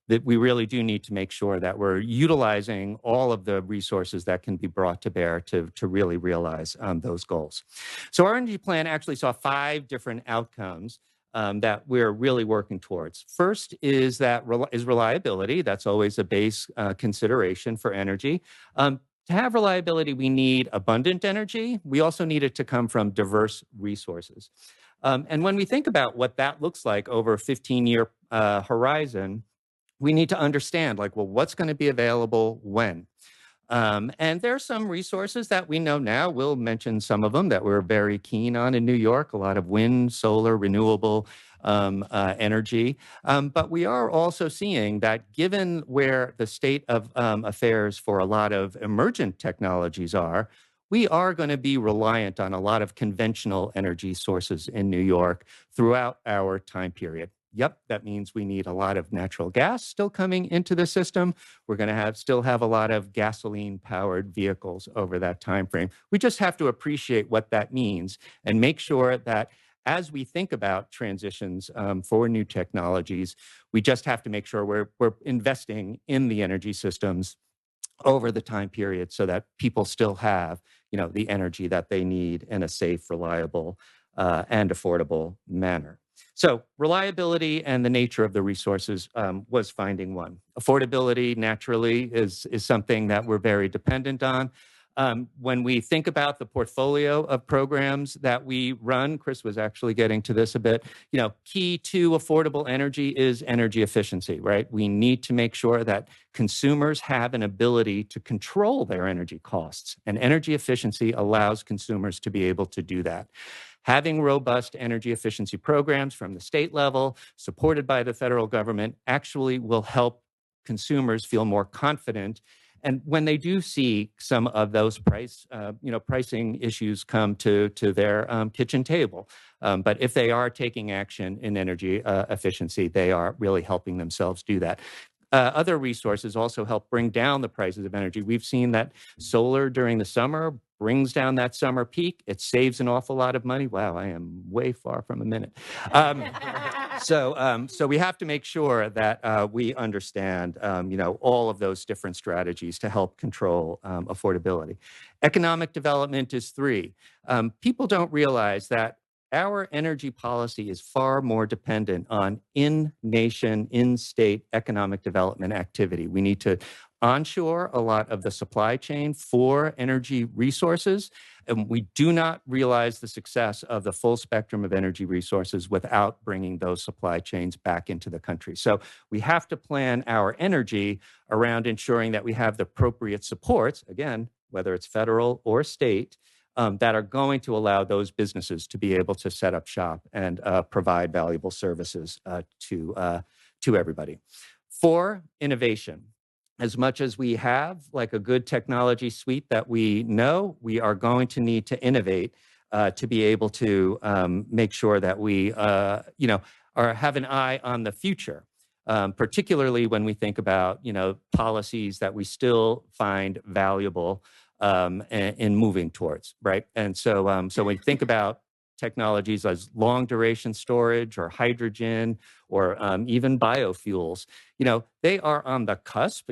that we really do need to make sure that we're utilizing all of the resources that can be brought to bear to really realize those goals. So our energy plan actually saw 5 different outcomes that we're really working towards. First is reliability. That's always a base consideration for energy. To have reliability, we need abundant energy. We also need it to come from diverse resources. And when we think about what that looks like over a 15-year horizon, we need to understand, like, well, what's going to be available when? And there are some resources that we know now. We'll mention some of them that we're very keen on in New York, a lot of wind, solar, renewable energy. But we are also seeing that given where the state of affairs for a lot of emergent technologies are, we are going to be reliant on a lot of conventional energy sources in New York throughout our time period. Yep, that means we need a lot of natural gas still coming into the system. We're going to still have a lot of gasoline-powered vehicles over that time frame. We just have to appreciate what that means and make sure that as we think about transitions for new technologies, we just have to make sure we're investing in the energy systems over the time period so that people still have, the energy that they need in a safe, reliable, and affordable manner. So reliability and the nature of the resources was finding one. Affordability, naturally, is something that we're very dependent on. When we think about the portfolio of programs that we run, Chris was actually getting to this a bit, key to affordable energy is energy efficiency, right? We need to make sure that consumers have an ability to control their energy costs, and energy efficiency allows consumers to be able to do that. Having robust energy efficiency programs from the state level, supported by the federal government, actually will help consumers feel more confident. And when they do see some of those pricing issues come to their kitchen table, but if they are taking action in energy efficiency, they are really helping themselves do that. Other resources also help bring down the prices of energy. We've seen that solar during the summer brings down that summer peak. It saves an awful lot of money. Wow, I am way far from a minute. So we have to make sure that we understand, all of those different strategies to help control affordability. Economic development is 3. People don't realize that our energy policy is far more dependent on in-nation, in-state economic development activity. We need to onshore a lot of the supply chain for energy resources, and we do not realize the success of the full spectrum of energy resources without bringing those supply chains back into the country. So we have to plan our energy around ensuring that we have the appropriate supports, again, whether it's federal or state, that are going to allow those businesses to be able to set up shop and provide valuable services to everybody. 4, innovation. As much as we have like a good technology suite that we know, we are going to need to innovate to be able to make sure that we, have an eye on the future. Particularly when we think about, policies that we still find valuable in moving towards, right? And so, so when you think about technologies as long duration storage or hydrogen or even biofuels, they are on the cusp.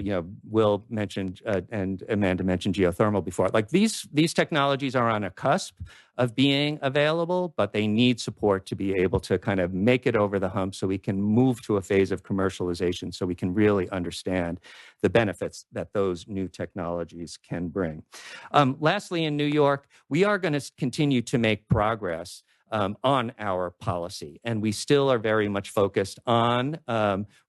Will mentioned and Amanda mentioned geothermal before. Like these technologies are on a cusp of being available, but they need support to be able to kind of make it over the hump so we can move to a phase of commercialization so we can really understand the benefits that those new technologies can bring. Lastly, in New York, we are going to continue to make progress on our policy. And we still are very much focused on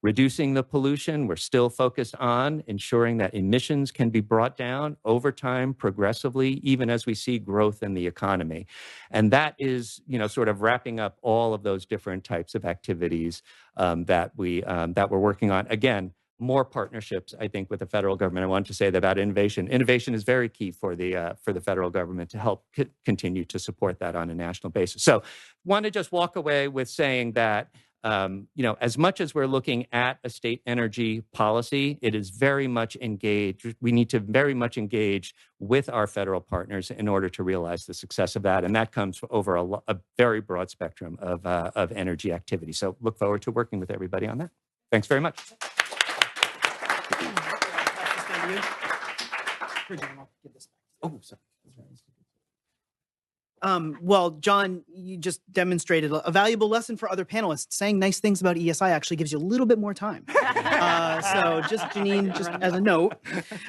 reducing the pollution. We're still focused on ensuring that emissions can be brought down over time progressively, even as we see growth in the economy. And that is, sort of wrapping up all of those different types of activities that we're working on. Again, more partnerships, I think, with the federal government. I want to say that about innovation. Innovation is very key for the federal government to help continue to support that on a national basis. So want to just walk away with saying that, as much as we're looking at a state energy policy, it is very much engaged. We need to very much engage with our federal partners in order to realize the success of that. And that comes over a very broad spectrum of energy activity. So look forward to working with everybody on that. Thanks very much. Oh, sorry. Well, John, you just demonstrated a valuable lesson for other panelists. Saying nice things about EESI actually gives you a little bit more time. So just Janine, just as a note.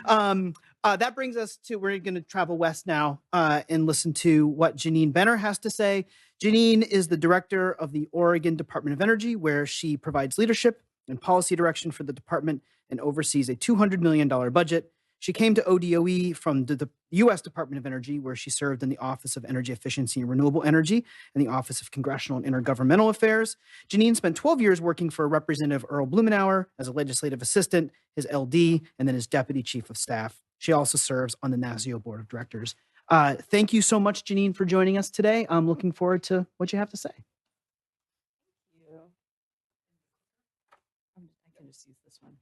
That brings us to, we're going to travel west now and listen to what Janine Benner has to say. Janine is the director of the Oregon Department of Energy, where she provides leadership and policy direction for the department and oversees a $200 million budget. She came to ODOE from the U.S. Department of Energy, where she served in the Office of Energy Efficiency and Renewable Energy and the Office of Congressional and Intergovernmental Affairs. Janine spent 12 years working for Representative Earl Blumenauer as a legislative assistant, his LD, and then his deputy chief of staff. She also serves on the NASEO board of directors. Thank you so much, Janine, for joining us today. I'm looking forward to what you have to say. Thank you. I can just use this one.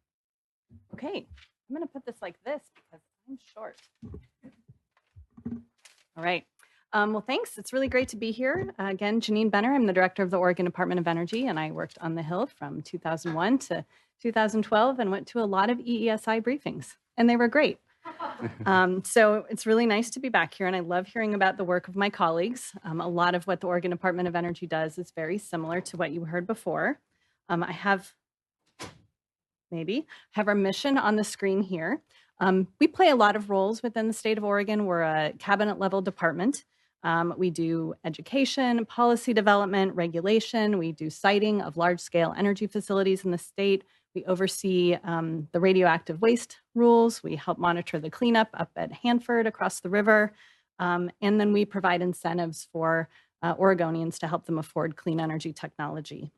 Okay. I'm going to put this like this because I'm short. All right. Well, thanks. It's really great to be here. Again, Janine Benner. I'm the director of the Oregon Department of Energy, and I worked on the Hill from 2001 to 2012 and went to a lot of EESI briefings, and they were great. So it's really nice to be back here, and I love hearing about the work of my colleagues. A lot of what the Oregon Department of Energy does is very similar to what you heard before. I have our mission on the screen here. We play a lot of roles within the state of Oregon. We're a cabinet level department. We do education, policy development, regulation. We do siting of large scale energy facilities in the state. We oversee the radioactive waste rules. We help monitor the cleanup up at Hanford across the river. And then we provide incentives for Oregonians to help them afford clean energy technology.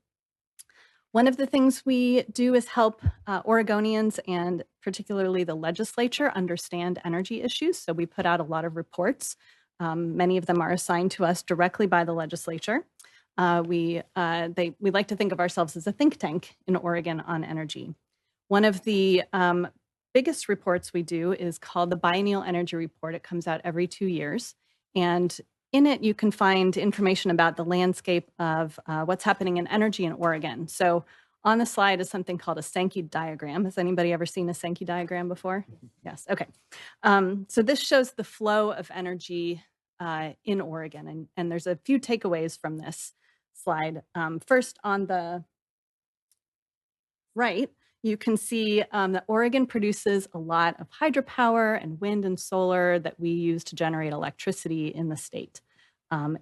One of the things we do is help Oregonians and particularly the legislature understand energy issues. So we put out a lot of reports. Many of them are assigned to us directly by the legislature. We like to think of ourselves as a think tank in Oregon on energy. One of the biggest reports we do is called the Biennial Energy Report. It comes out every 2 years. And in it, you can find information about the landscape of what's happening in energy in Oregon. So on the slide is something called a Sankey diagram. Has anybody ever seen a Sankey diagram before? Yes, okay. So this shows the flow of energy in Oregon. And there's a few takeaways from this slide. First, on the right, you can see that Oregon produces a lot of hydropower and wind and solar that we use to generate electricity in the state.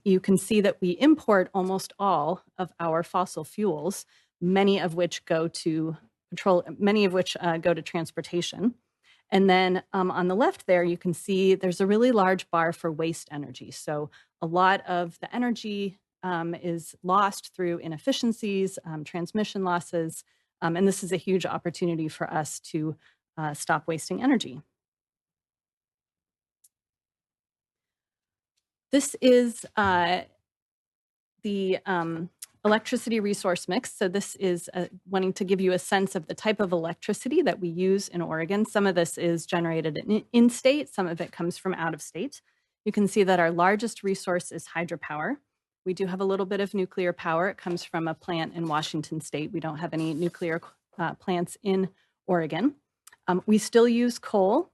You can see that we import almost all of our fossil fuels, many of which go to transportation. And then on the left there, you can see there's a really large bar for waste energy. So a lot of the energy is lost through inefficiencies, transmission losses, and this is a huge opportunity for us to stop wasting energy. This is the electricity resource mix. So this is wanting to give you a sense of the type of electricity that we use in Oregon. Some of this is generated in state, some of it comes from out of state. You can see that our largest resource is hydropower. We do have a little bit of nuclear power. It comes from a plant in Washington state. We don't have any nuclear plants in Oregon. We still use coal,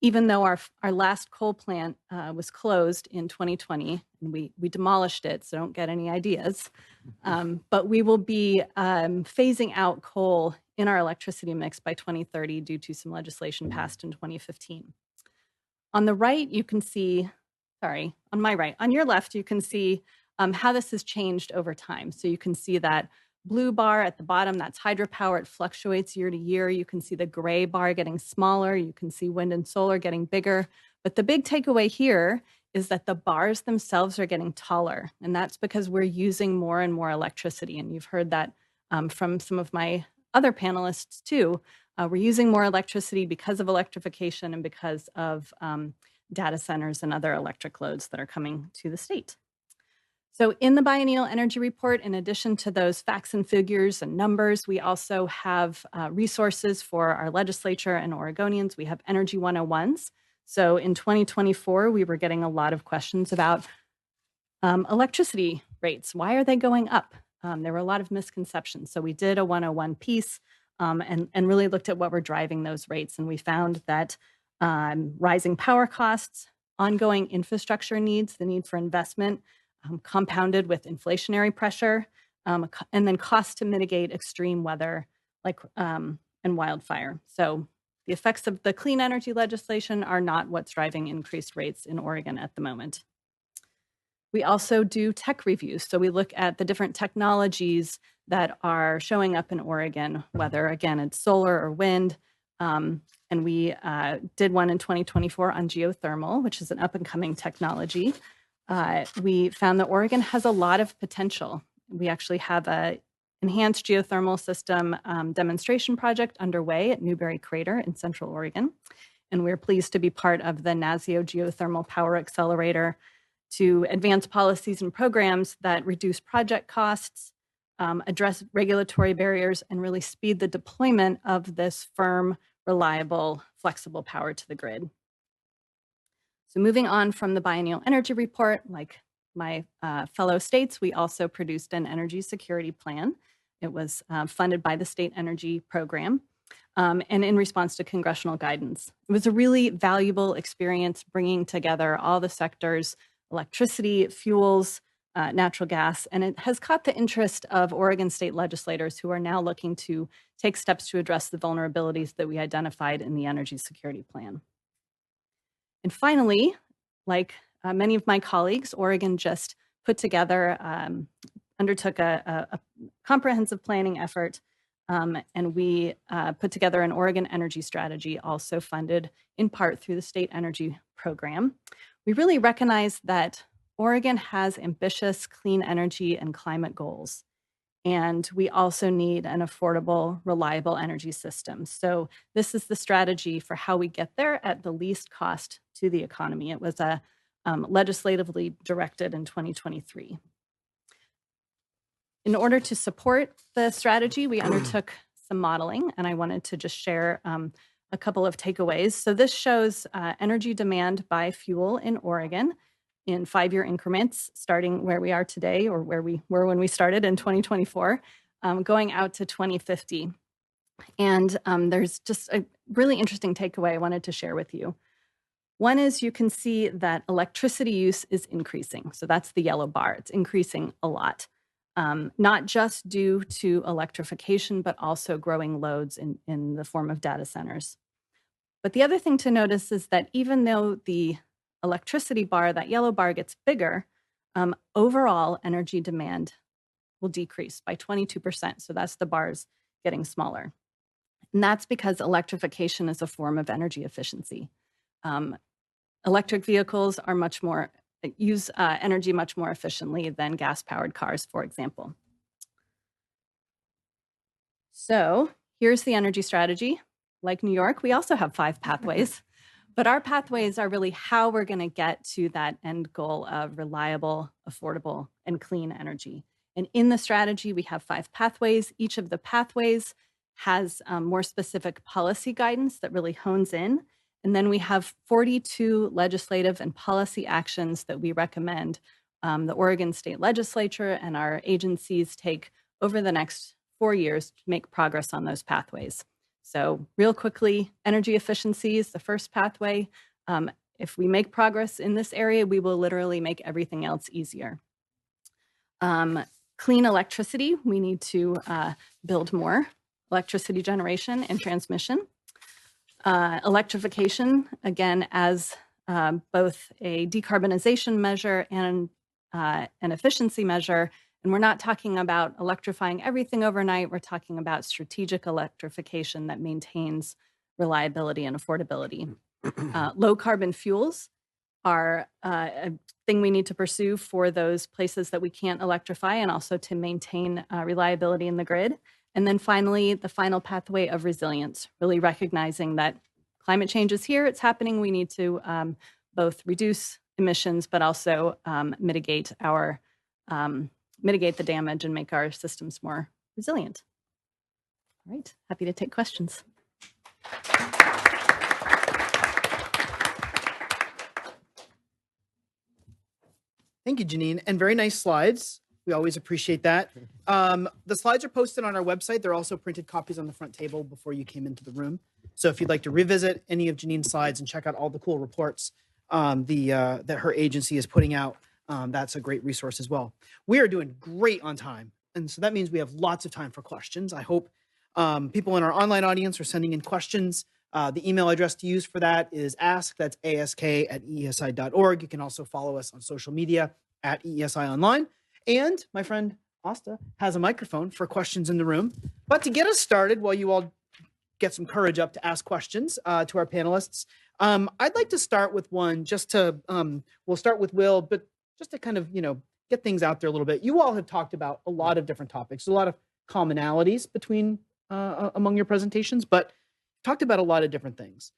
even though our last coal plant was closed in 2020, and we demolished it, so don't get any ideas. But we will be phasing out coal in our electricity mix by 2030 due to some legislation passed in 2015. On the right, you can see, sorry, on my right, on your left, you can see how this has changed over time. So you can see that blue bar at the bottom, that's hydropower. It fluctuates year to year. You can see the gray bar getting smaller. You can see wind and solar getting bigger. But the big takeaway here is that the bars themselves are getting taller. And that's because we're using more and more electricity. And you've heard that from some of my other panelists too, we're using more electricity because of electrification and because of data centers and other electric loads that are coming to the state. So in the Biennial Energy Report, in addition to those facts and figures and numbers, we also have resources for our legislature and Oregonians. We have Energy 101s. So in 2024, we were getting a lot of questions about electricity rates. Why are they going up? There were a lot of misconceptions. So we did a 101 piece and really looked at what were driving those rates. And we found that rising power costs, ongoing infrastructure needs, the need for investment, compounded with inflationary pressure, and then costs to mitigate extreme weather like and wildfire. So the effects of the clean energy legislation are not what's driving increased rates in Oregon at the moment. We also do tech reviews. So we look at the different technologies that are showing up in Oregon, whether, again, it's solar or wind. And we did one in 2024 on geothermal, which is an up-and-coming technology. We found that Oregon has a lot of potential. We actually have an enhanced geothermal system demonstration project underway at Newberry Crater in Central Oregon. And we're pleased to be part of the NASEO Geothermal Power Accelerator to advance policies and programs that reduce project costs, address regulatory barriers, and really speed the deployment of this firm, reliable, flexible power to the grid. So moving on from the Biennial Energy Report, like my fellow states, we also produced an energy security plan. It was funded by the State Energy Program and in response to congressional guidance. It was a really valuable experience bringing together all the sectors, electricity, fuels, natural gas, and it has caught the interest of Oregon state legislators who are now looking to take steps to address the vulnerabilities that we identified in the energy security plan. And finally, like many of my colleagues, Oregon just put together, undertook a comprehensive planning effort, and we put together an Oregon energy strategy, also funded in part through the State Energy Program. We really recognize that Oregon has ambitious clean energy and climate goals, and we also need an affordable, reliable energy system. So this is the strategy for how we get there at the least cost to the economy. It was legislatively directed in 2023. In order to support the strategy, we undertook some modeling, and I wanted to just share a couple of takeaways. So this shows energy demand by fuel in Oregon in 5-year increments, starting where we are today or where we were when we started in 2024, going out to 2050. And there's just a really interesting takeaway I wanted to share with you. One is you can see that electricity use is increasing. So that's the yellow bar. It's increasing a lot, not just due to electrification, but also growing loads in the form of data centers. But the other thing to notice is that even though the electricity bar, that yellow bar, gets bigger, overall energy demand will decrease by 22%. So that's the bars getting smaller. And that's because electrification is a form of energy efficiency. Electric vehicles are use energy much more efficiently than gas-powered cars, for example. So here's the energy strategy. Like New York, we also have 5 pathways. But our pathways are really how we're going to get to that end goal of reliable, affordable, and clean energy. And in the strategy, we have 5 pathways. Each of the pathways has more specific policy guidance that really hones in. And then we have 42 legislative and policy actions that we recommend the Oregon State Legislature and our agencies take over the next 4 years to make progress on those pathways. So real quickly, energy efficiency is the first pathway. If we make progress in this area, we will literally make everything else easier. Clean electricity, we need to build more electricity generation and transmission. Electrification, again, as both a decarbonization measure and an efficiency measure. And we're not talking about electrifying everything overnight. We're talking about strategic electrification that maintains reliability and affordability. Low carbon fuels are a thing we need to pursue for those places that we can't electrify and also to maintain reliability in the grid. And then finally, the final pathway of resilience, really recognizing that climate change is here, it's happening. We need to both reduce emissions, but also mitigate the damage and make our systems more resilient. All right, happy to take questions. Thank you, Janine, and very nice slides. We always appreciate that. The slides are posted on our website. They're also printed copies on the front table before you came into the room. So if you'd like to revisit any of Janine's slides and check out all the cool reports that her agency is putting out, that's a great resource as well. We are doing great on time. And so that means we have lots of time for questions. I hope people in our online audience are sending in questions. The email address to use for that is ask, that's ask@eesi.org. You can also follow us on social media at EESI Online. And my friend Asta has a microphone for questions in the room. But to get us started, while you all get some courage up to ask questions to our panelists, I'd like to start with one just to, we'll start with Will, but just to kind of, get things out there a little bit. You all have talked about a lot of different topics, a lot of commonalities between among your presentations, but talked about a lot of different things.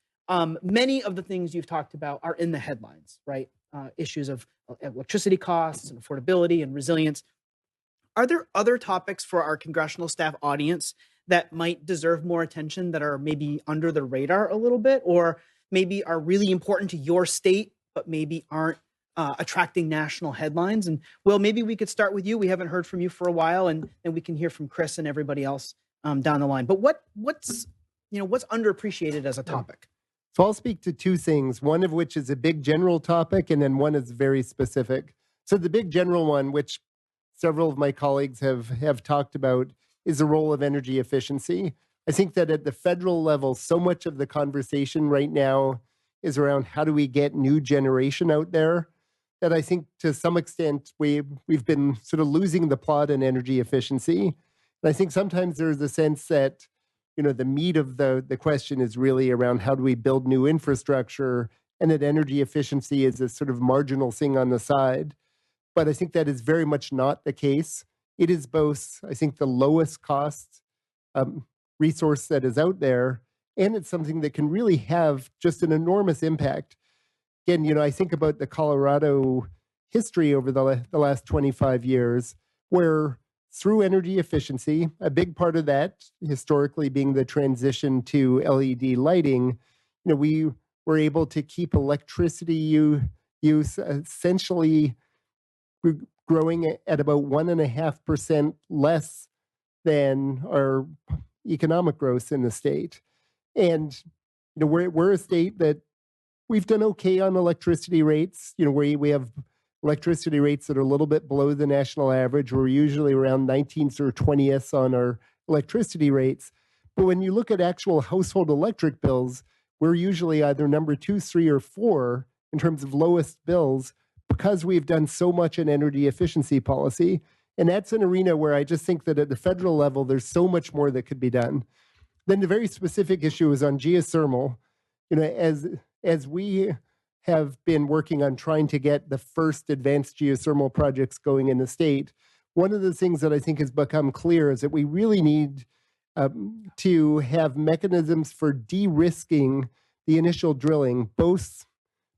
Many of the things you've talked about are in the headlines, right? Issues of electricity costs and affordability and resilience. Are there other topics for our congressional staff audience that might deserve more attention, that are maybe under the radar a little bit, or maybe are really important to your state, but maybe aren't attracting national headlines? And Will, maybe we could start with you. We haven't heard from you for a while, and we can hear from Chris and everybody else down the line. But what's underappreciated as a topic? So I'll speak to two things, one of which is a big general topic, and then one is very specific. So the big general one, which several of my colleagues have talked about, is the role of energy efficiency. I think that at the federal level, so much of the conversation right now is around how do we get new generation out there, that I think to some extent we've been sort of losing the plot in energy efficiency. And I think sometimes there's a sense that the meat of the question is really around how do we build new infrastructure, and that energy efficiency is a sort of marginal thing on the side. But I think that is very much not the case. It is both, I think, the lowest cost resource that is out there, and it's something that can really have just an enormous impact. Again, I think about the Colorado history over the last 25 years, where through energy efficiency, a big part of that historically being the transition to LED lighting, we were able to keep electricity use essentially growing at about 1.5% less than our economic growth in the state. And we're a state that we've done okay on electricity rates. We have electricity rates that are a little bit below the national average. We're usually around 19th or 20th on our electricity rates. But when you look at actual household electric bills, we're usually either number 2, 3, or 4 in terms of lowest bills, because we've done so much in energy efficiency policy. And that's an arena where I just think that at the federal level, there's so much more that could be done. Then the very specific issue is on geothermal. As we have been working on trying to get the first advanced geothermal projects going in the state, one of the things that I think has become clear is that we really need to have mechanisms for de-risking the initial drilling, both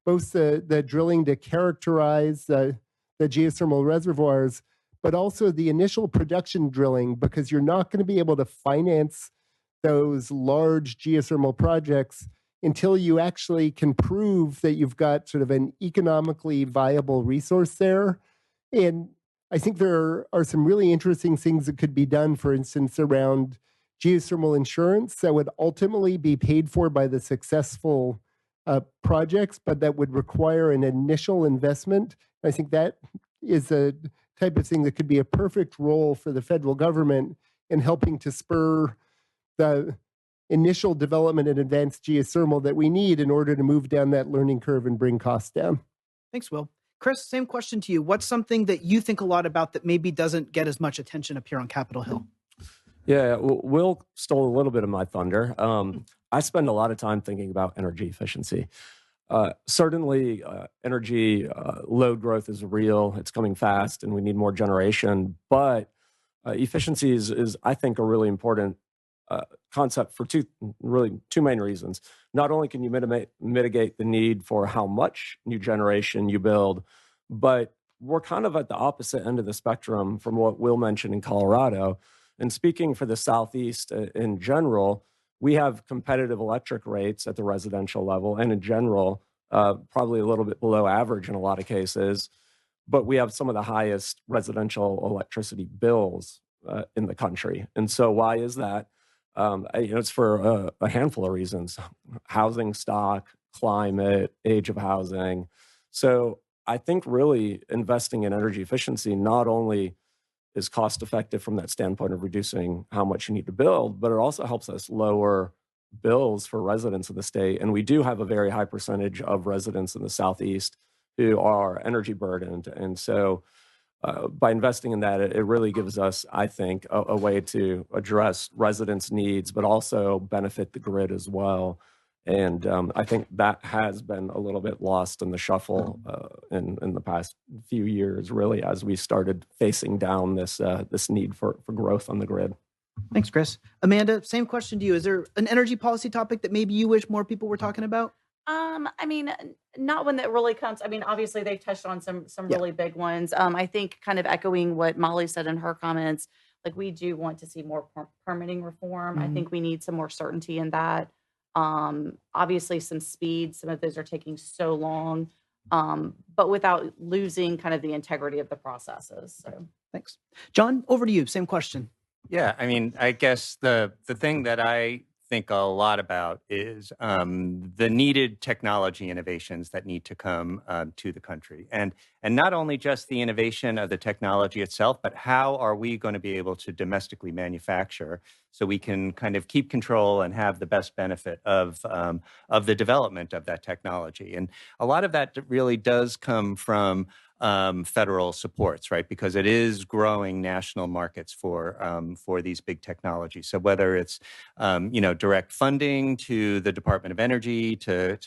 the drilling to characterize the geothermal reservoirs, but also the initial production drilling, because you're not going to be able to finance those large geothermal projects until you actually can prove that you've got sort of an economically viable resource there. And I think there are some really interesting things that could be done, for instance, around geothermal insurance that would ultimately be paid for by the successful projects, but that would require an initial investment. I think that is a type of thing that could be a perfect role for the federal government in helping to spur the initial development in advanced geothermal that we need in order to move down that learning curve and bring costs down. Thanks, Will. Chris, same question to you. What's something that you think a lot about that maybe doesn't get as much attention up here on Capitol Hill? Yeah, Will stole a little bit of my thunder. I spend a lot of time thinking about energy efficiency. Certainly, energy load growth is real. It's coming fast, and we need more generation. But Efficiency is, I think, a really important concept for two main reasons. Not only can you mitigate the need for how much new generation you build, but we're kind of at the opposite end of the spectrum from what Will mentioned in Colorado. And speaking for the Southeast in general, we have competitive electric rates at the residential level, and in general, probably a little bit below average in a lot of cases. But we have some of the highest residential electricity bills in the country. And so why is that? It's for a handful of reasons: housing stock, climate, age of housing. So I think really investing in energy efficiency not only is cost effective from that standpoint of reducing how much you need to build, but it also helps us lower bills for residents of the state. And we do have a very high percentage of residents in the Southeast who are energy burdened. And so by investing in that, it really gives us, I think, a way to address residents' needs, but also benefit the grid as well. And I think that has been a little bit lost in the shuffle in the past few years, really, as we started facing down this need for growth on the grid. Thanks, Chris. Amanda, same question to you. Is there an energy policy topic that maybe you wish more people were talking about? I mean, not one that really comes. I mean, obviously they've touched on some really big ones. I think kind of echoing what Molly said in her comments, like we do want to see more permitting reform. I think we need some more certainty in that. Obviously some speed, some of those are taking so long, but without losing kind of the integrity of the processes. So Thanks. John, over to you. Same question. Yeah, I mean, I guess the thing that I think a lot about is the needed technology innovations that need to come to the country. And not only just the innovation of the technology itself, but how are we going to be able to domestically manufacture so we can kind of keep control and have the best benefit of the development of that technology. And a lot of that really does come from federal supports, right? Because it is growing national markets for these big technologies. So whether it's direct funding to the Department of Energy to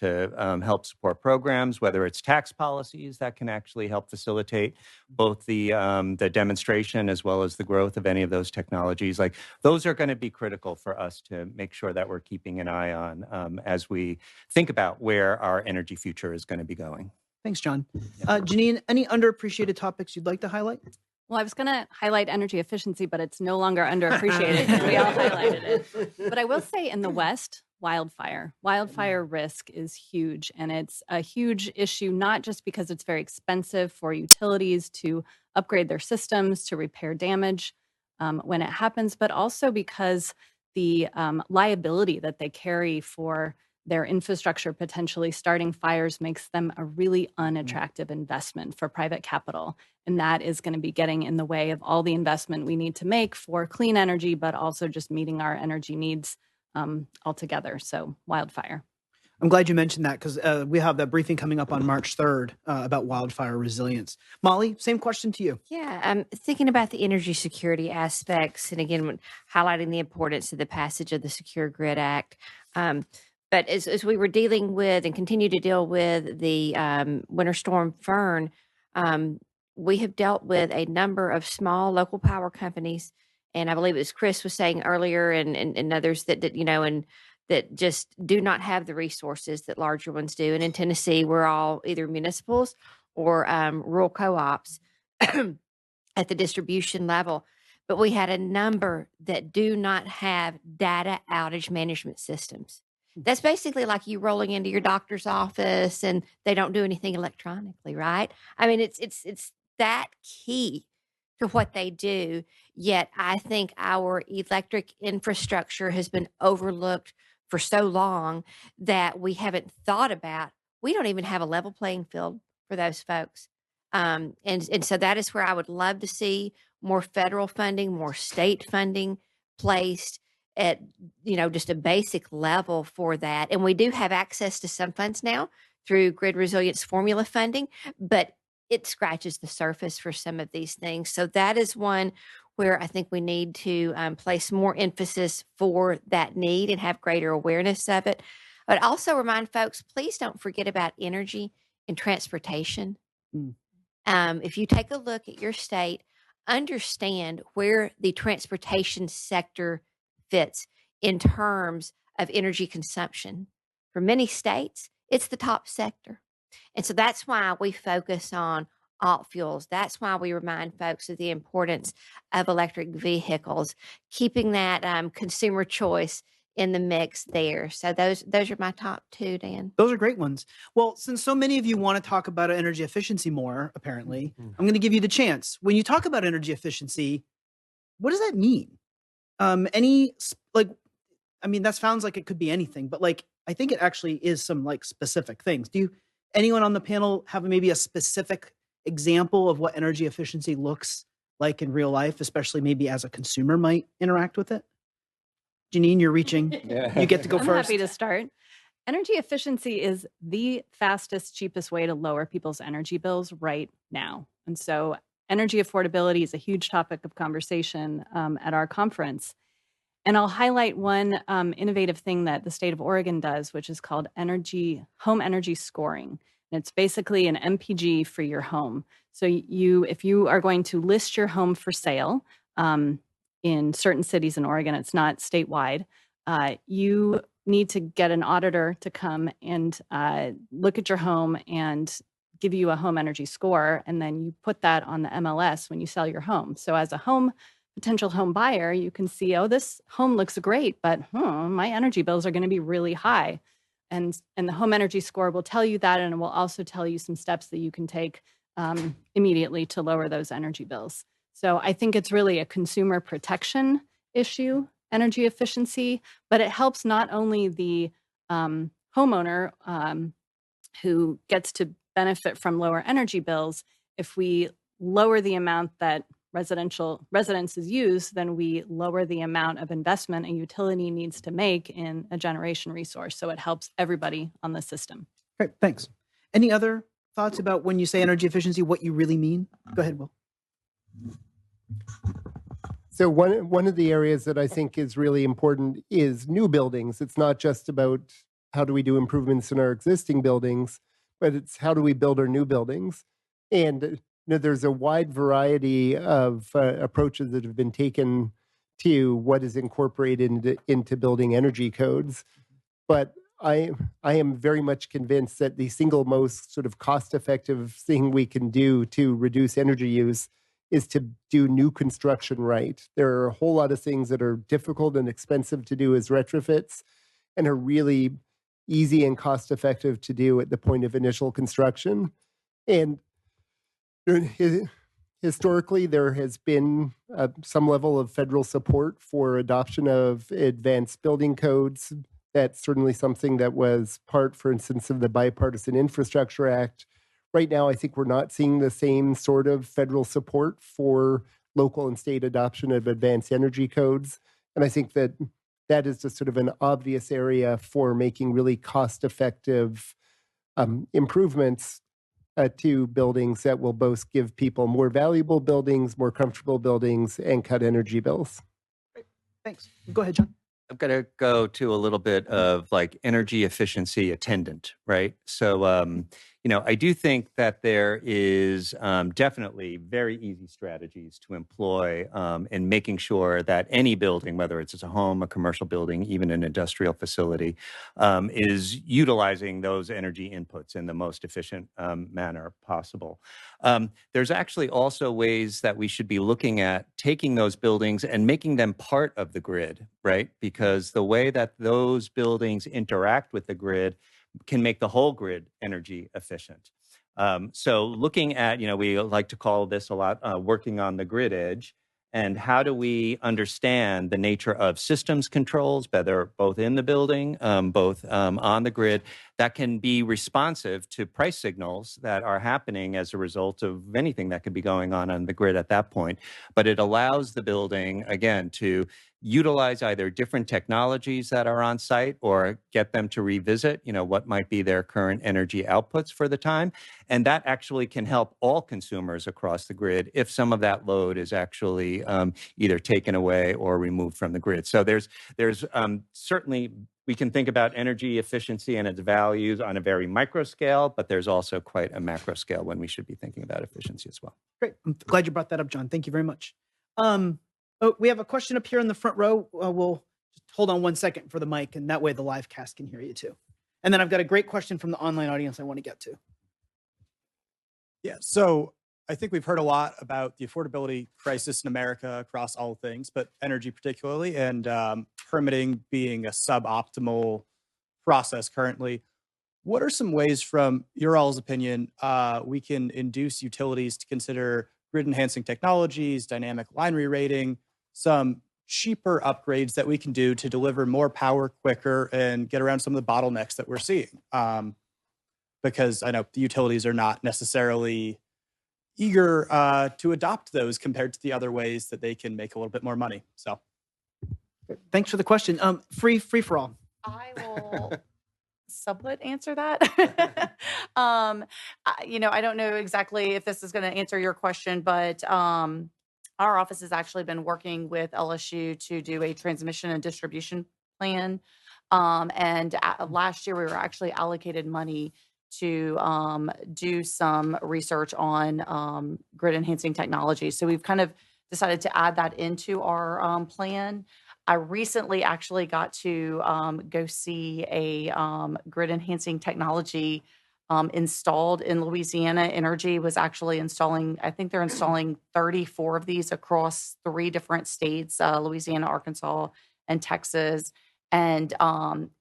help support programs, whether it's tax policies that can actually help facilitate both the demonstration as well as the growth of any of those technologies, like those are going to be critical for us to make sure that we're keeping an eye on as we think about where our energy future is going to be going. Thanks, John. Janine, any underappreciated topics you'd like to highlight? Well, I was going to highlight energy efficiency, but it's no longer underappreciated because we all highlighted it. But I will say in the West, wildfire risk is huge. And it's a huge issue, not just because it's very expensive for utilities to upgrade their systems to repair damage when it happens, but also because the liability that they carry for their infrastructure potentially starting fires makes them a really unattractive investment for private capital. And that is going to be getting in the way of all the investment we need to make for clean energy, but also just meeting our energy needs altogether. So wildfire. I'm glad you mentioned that because we have that briefing coming up on March 3rd about wildfire resilience. Molly, same question to you. Yeah, I'm thinking about the energy security aspects, and again, highlighting the importance of the passage of the Secure Grid Act. But as we were dealing with and continue to deal with the Winter Storm Fern, we have dealt with a number of small local power companies, and I believe it was Chris was saying earlier, and others that that just do not have the resources that larger ones do. And in Tennessee, we're all either municipals or rural co-ops at the distribution level. But we had a number that do not have data outage management systems. That's basically like you rolling into your doctor's office and they don't do anything electronically, right? I mean, it's that key to what they do. Yet I think our electric infrastructure has been overlooked for so long that we haven't thought about. We don't even have a level playing field for those folks. And so that is where I would love to see more federal funding, more state funding placed at, just a basic level for that. And we do have access to some funds now through grid resilience formula funding, but it scratches the surface for some of these things. So that is one where I think we need to place more emphasis for that need and have greater awareness of it. But also remind folks, please don't forget about energy and transportation. If you take a look at your state, understand where the transportation sector fits in terms of energy consumption. For many states, it's the top sector. And so that's why we focus on alt fuels. That's why we remind folks of the importance of electric vehicles, keeping that consumer choice in the mix there. So those are my top two, Dan. Those are great ones. Well, since so many of you want to talk about energy efficiency more, apparently, I'm going to give you the chance. When you talk about energy efficiency, what does that mean? That sounds like it could be anything, but I think it actually is some specific things. Anyone on the panel have maybe a specific example of what energy efficiency looks like in real life, especially maybe as a consumer might interact with it? Janine, you're reaching. You get to go I'm first. happy to start. Energy efficiency is the fastest, cheapest way to lower people's energy bills right now. And so energy affordability is a huge topic of conversation at our conference. And I'll highlight one innovative thing that the state of Oregon does, which is called home energy scoring. And it's basically an MPG for your home. So if you are going to list your home for sale, in certain cities in Oregon, it's not statewide, you need to get an auditor to come and look at your home and give you a home energy score. And then you put that on the MLS when you sell your home. So as a potential home buyer, you can see, oh, this home looks great, but my energy bills are going to be really high. And the home energy score will tell you that, and it will also tell you some steps that you can take immediately to lower those energy bills. So I think it's really a consumer protection issue, energy efficiency, but it helps not only the homeowner who gets to benefit from lower energy bills. If we lower the amount that residences use, then we lower the amount of investment a utility needs to make in a generation resource. So it helps everybody on the system. Great, thanks. Any other thoughts about when you say energy efficiency, what you really mean? Go ahead, Will. So one of the areas that I think is really important is new buildings. It's not just about how do we do improvements in our existing buildings, but it's how do we build our new buildings. And there's a wide variety of approaches that have been taken to what is incorporated into building energy codes. But I am very much convinced that the single most sort of cost-effective thing we can do to reduce energy use is to do new construction right. There are a whole lot of things that are difficult and expensive to do as retrofits and are really easy and cost-effective to do at the point of initial construction. And historically, there has been some level of federal support for adoption of advanced building codes. That's certainly something that was part, for instance, of the Bipartisan Infrastructure Act. Right now, I think we're not seeing the same sort of federal support for local and state adoption of advanced energy codes. And I think that is just sort of an obvious area for making really cost-effective improvements to buildings that will both give people more valuable buildings, more comfortable buildings, and cut energy bills. Great. Thanks. Go ahead, John. I'm going to go to a little bit of energy efficiency attendant, right? So, I do think that there is definitely very easy strategies to employ in making sure that any building, whether it's a home, a commercial building, even an industrial facility, is utilizing those energy inputs in the most efficient manner possible. There's actually also ways that we should be looking at taking those buildings and making them part of the grid, right? Because the way that those buildings interact with the grid can make the whole grid energy efficient. So looking at, we like to call this a lot, working on the grid edge. And how do we understand the nature of systems controls, whether both in the building, both on the grid, that can be responsive to price signals that are happening as a result of anything that could be going on the grid at that point. But it allows the building, again, to utilize either different technologies that are on site or get them to revisit, what might be their current energy outputs for the time. And that actually can help all consumers across the grid if some of that load is actually either taken away or removed from the grid. So there's certainly we can think about energy efficiency and its values on a very micro scale, but there's also quite a macro scale when we should be thinking about efficiency as well. Great. I'm glad you brought that up, John. Thank you very much. We have a question up here in the front row. We'll just hold on 1 second for the mic, and that way the live cast can hear you too. And then I've got a great question from the online audience I want to get to. Yeah, so I think we've heard a lot about the affordability crisis in America across all things, but energy particularly, and permitting being a suboptimal process currently. What are some ways, from your all's opinion, we can induce utilities to consider grid enhancing technologies, dynamic line re-rating, some cheaper upgrades that we can do to deliver more power quicker and get around some of the bottlenecks that we're seeing? Because I know the utilities are not necessarily eager to adopt those compared to the other ways that they can make a little bit more money. So, thanks for the question. Free for all. I will somewhat answer that. I don't know exactly if this is going to answer your question, but our office has actually been working with LSU to do a transmission and distribution plan. And last year we were actually allocated money to do some research on grid enhancing technology. So we've kind of decided to add that into our plan. I recently actually got to go see a grid enhancing technology installed in Louisiana. Energy was actually installing, I think they're installing 34 of these across 3 different states, Louisiana, Arkansas, and Texas. And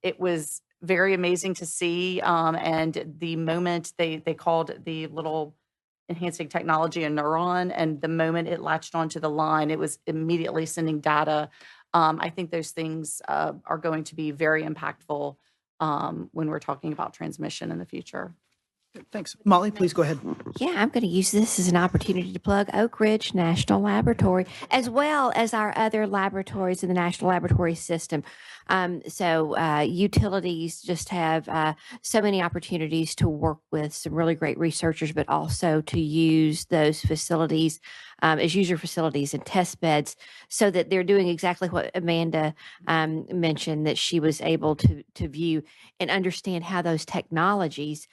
it was very amazing to see. And the moment they called the little enhancing technology a neuron, and the moment it latched onto the line, it was immediately sending data. I think those things are going to be very impactful when we're talking about transmission in the future. Thanks. Molly, please go ahead. Yeah, I'm going to use this as an opportunity to plug Oak Ridge National Laboratory, as well as our other laboratories in the National Laboratory System. Utilities just have so many opportunities to work with some really great researchers, but also to use those facilities as user facilities and test beds, so that they're doing exactly what Amanda mentioned, that she was able to view and understand how those technologies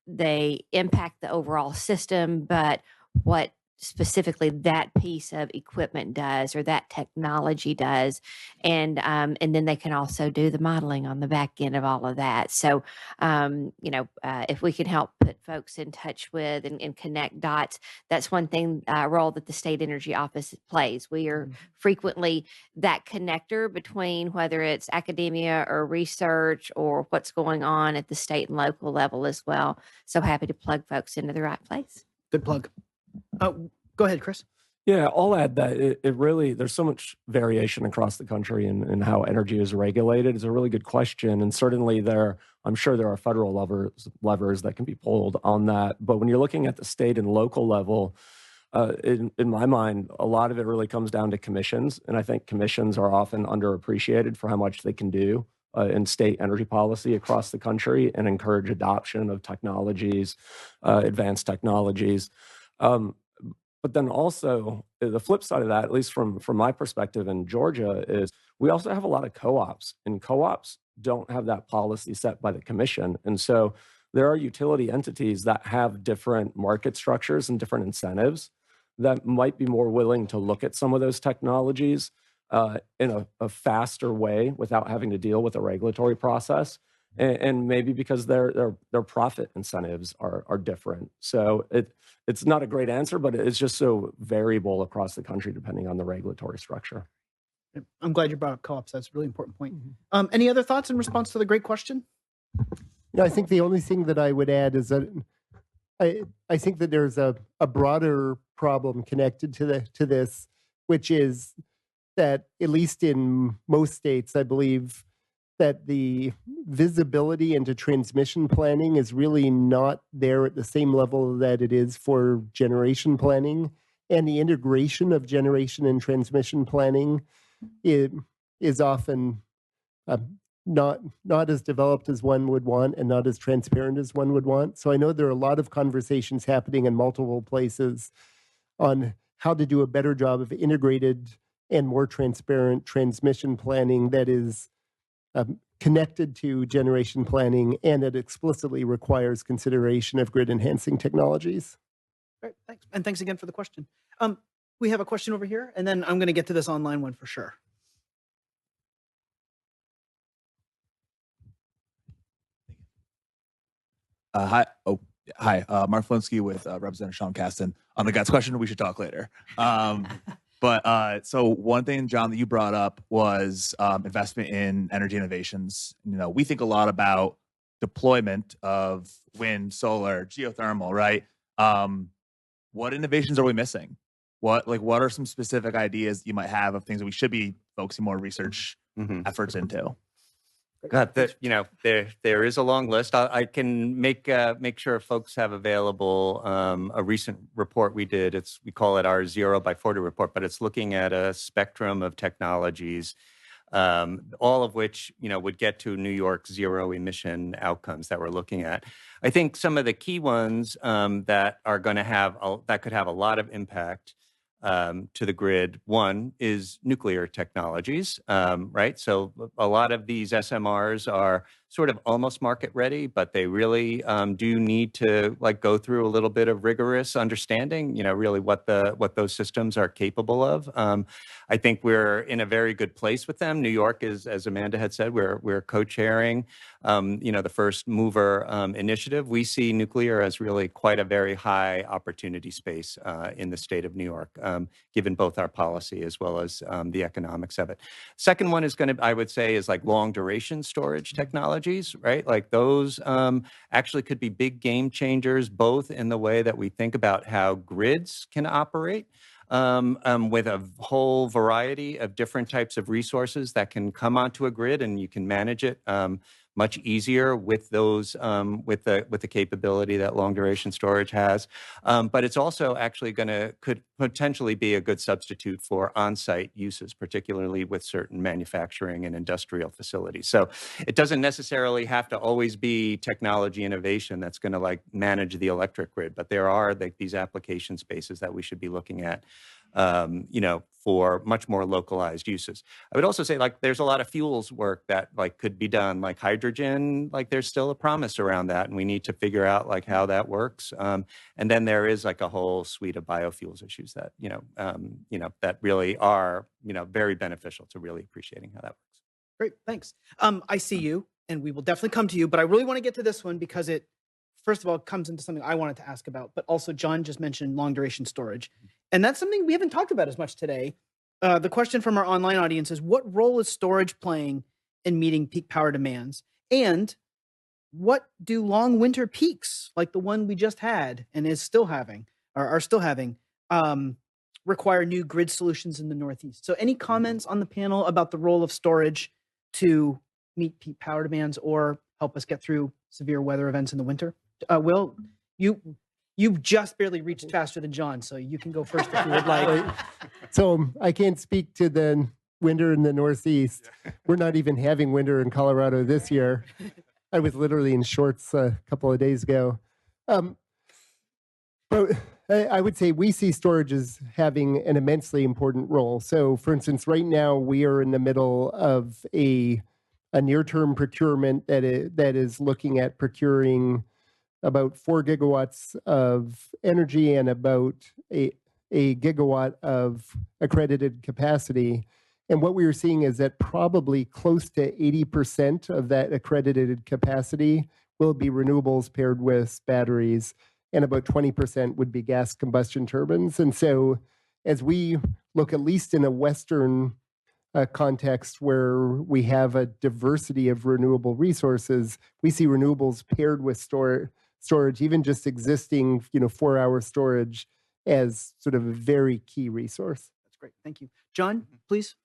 they impact the overall system, but what specifically that piece of equipment does, or that technology does, and then they can also do the modeling on the back end of all of that. So if we can help put folks in touch with and connect dots, that's one thing role that the State Energy Office plays. We are frequently that connector between whether it's academia or research or what's going on at the state and local level as well. So happy to plug folks into the right place. Good plug. Go ahead, Chris. Yeah, I'll add that it really, there's so much variation across the country in how energy is regulated. It's a really good question. And certainly I'm sure there are federal levers that can be pulled on that. But when you're looking at the state and local level, in my mind, a lot of it really comes down to commissions. And I think commissions are often underappreciated for how much they can do in state energy policy across the country and encourage adoption of technologies, advanced technologies. But then also the flip side of that, at least from my perspective in Georgia, is we also have a lot of co-ops, and co-ops don't have that policy set by the commission. And so there are utility entities that have different market structures and different incentives that might be more willing to look at some of those technologies in a faster way without having to deal with a regulatory process. And maybe because their profit incentives are different. So it's not a great answer, but it's just so variable across the country depending on the regulatory structure. I'm glad you brought up co-ops. That's a really important point. Any other thoughts in response to the great question? I think the only thing that I would add is that I think that there's a broader problem connected to this, which is that at least in most states, I believe that the visibility into transmission planning is really not there at the same level that it is for generation planning. And the integration of generation and transmission planning is often not as developed as one would want and not as transparent as one would want. So I know there are a lot of conversations happening in multiple places on how to do a better job of integrated and more transparent transmission planning that is connected to generation planning, and it explicitly requires consideration of grid enhancing technologies. Great, thanks. And thanks again for the question. We have a question over here, and then I'm going to get to this online one for sure. Hi. Oh, hi. Mark Flinsky with Representative Sean Caston. On the guys question, we should talk later. So one thing, John, that you brought up was investment in energy innovations. We think a lot about deployment of wind, solar, geothermal, right? What innovations are we missing? What are some specific ideas you might have of things that we should be focusing more research efforts into? God, there is a long list. I can make sure folks have available a recent report we did. We call it our 0 by 40 report, but it's looking at a spectrum of technologies, all of which would get to New York's zero emission outcomes that we're looking at. I think some of the key ones that are going to that could have a lot of impact to the grid. One is nuclear technologies, right? So a lot of these SMRs are sort of almost market ready, but they really do need to go through a little bit of rigorous understanding, really what those systems are capable of. I think we're in a very good place with them. New York is, as Amanda had said, we're co-chairing, the first mover initiative. We see nuclear as really quite a very high opportunity space in the state of New York, given both our policy as well as the economics of it. Second one is I would say, is long duration storage technologies, right? Those actually could be big game changers, both in the way that we think about how grids can operate, with a whole variety of different types of resources that can come onto a grid, and you can manage it much easier with those with the capability that long duration storage has. But it's also actually could potentially be a good substitute for on-site uses, particularly with certain manufacturing and industrial facilities. So it doesn't necessarily have to always be technology innovation that's going to manage the electric grid, but there are these application spaces that we should be looking at, for much more localized uses. I would also say there's a lot of fuels work that could be done, like hydrogen, there's still a promise around that, and we need to figure out how that works. And then there is a whole suite of biofuels issues that, that really are, very beneficial to really appreciating how that works. Great, thanks. I see you, and we will definitely come to you, but I really want to get to this one because it, first of all, comes into something I wanted to ask about, but also John just mentioned long duration storage. And that's something we haven't talked about as much today. The question from our online audience is, what role is storage playing in meeting peak power demands? And what do long winter peaks, like the one we just had and is still having, or are still having, require new grid solutions in the Northeast? So any comments on the panel about the role of storage to meet peak power demands or help us get through severe weather events in the winter? Will, you've just barely reached faster than John, so you can go first if you would like. So I can't speak to the winter in the Northeast. We're not even having winter in Colorado this year. I was literally in shorts a couple of days ago. But I would say we see storage as having an immensely important role. So for instance, right now we are in the middle of a near-term procurement that is looking at procuring about 4 gigawatts of energy and about a gigawatt of accredited capacity. And what we are seeing is that probably close to 80% of that accredited capacity will be renewables paired with batteries, and about 20% would be gas combustion turbines. And so as we look, at least in a Western context where we have a diversity of renewable resources, we see renewables paired with storage, even just existing 4-hour storage, as sort of a very key resource. That's great. Thank you. John, please.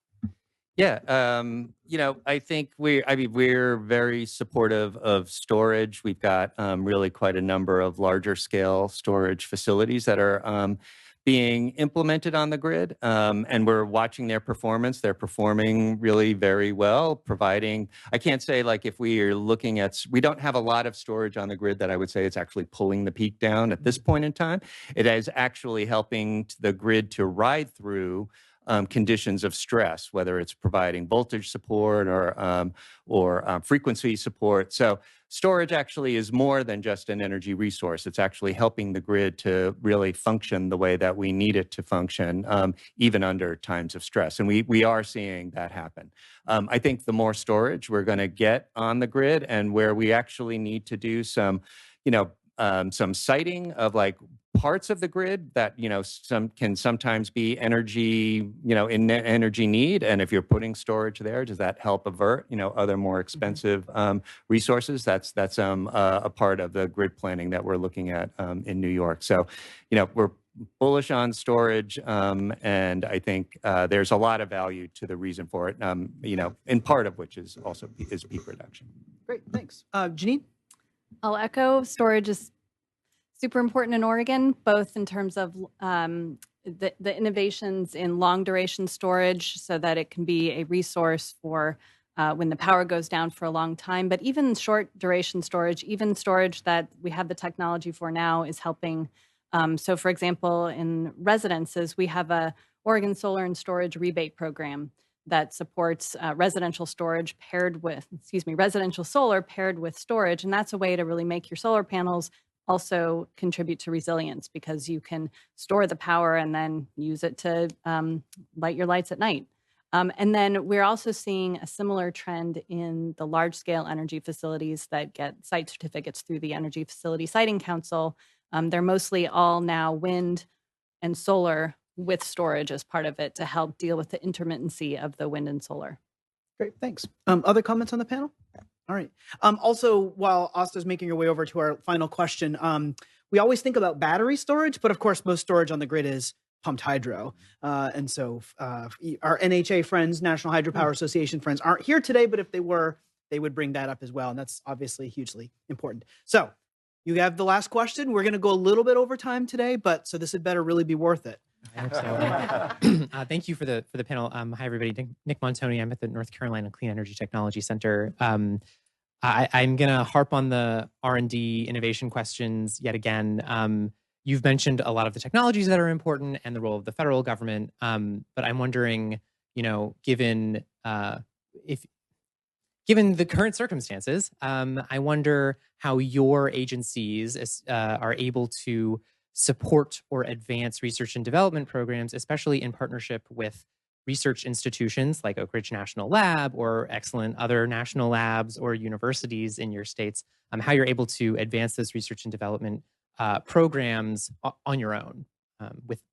Yeah, I think we're very supportive of storage. We've got really quite a number of larger scale storage facilities that are being implemented on the grid, and we're watching their performance. They're performing really very well, providing, I can't say if we are looking at, we don't have a lot of storage on the grid that I would say it's actually pulling the peak down at this point in time. It is actually helping the grid to ride through conditions of stress, whether it's providing voltage support or frequency support. So storage actually is more than just an energy resource. It's actually helping the grid to really function the way that we need it to function, even under times of stress. And we are seeing that happen. I think the more storage we're going to get on the grid, and where we actually need to do some, some siting of like parts of the grid that can sometimes be energy in energy need, and if you're putting storage there, does that help avert other more expensive resources? That's a part of the grid planning that we're looking at in New York. So we're bullish on storage, and I think there's a lot of value to the reason for it, in part of which is also peak reduction. Great, thanks. Janine? I'll echo, storage is super important in Oregon, both in terms of the innovations in long duration storage so that it can be a resource for when the power goes down for a long time, but even short duration storage, even storage that we have the technology for now is helping. So for example, in residences, we have a Oregon Solar and Storage Rebate Program that supports residential storage paired with, residential solar paired with storage. And that's a way to really make your solar panels also contribute to resilience, because you can store the power and then use it to light your lights at night. And then we're also seeing a similar trend in the large scale energy facilities that get site certificates through the Energy Facility Siting Council. They're mostly all now wind and solar with storage as part of it to help deal with the intermittency of the wind and solar. Great, thanks. Other comments on the panel? All right. Also, while Asta's making her way over to our final question, we always think about battery storage, but of course, most storage on the grid is pumped hydro. And so our NHA friends, National Hydropower Association friends, aren't here today, but if they were, they would bring that up as well. And that's obviously hugely important. So you have the last question. We're going to go a little bit over time today, but so this had better really be worth it. I hope so. Thank you for the panel. Hi, everybody. Nick Montoni. I'm at the North Carolina Clean Energy Technology Center. I'm going to harp on the R&D innovation questions yet again. You've mentioned a lot of the technologies that are important and the role of the federal government. But I'm wondering, given the current circumstances, I wonder how your agencies are able to support or advance research and development programs, especially in partnership with research institutions like Oak Ridge National Lab or excellent other national labs or universities in your states, how you're able to advance those research and development programs on your own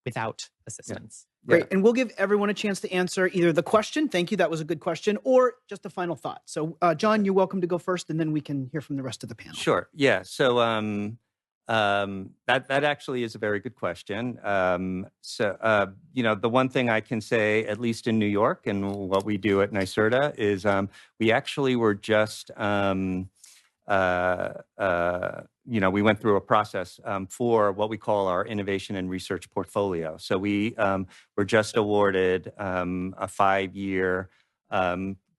without assistance. Yeah. Great. And we'll give everyone a chance to answer either the question, thank you, that was a good question, or just a final thought. So John, you're welcome to go first, and then we can hear from the rest of the panel. Sure. Yeah. So that actually is a very good question. The one thing I can say, at least in New York and what we do at NYSERDA, is we actually were just, we went through a process for what we call our innovation and research portfolio. So we were just awarded a 5-year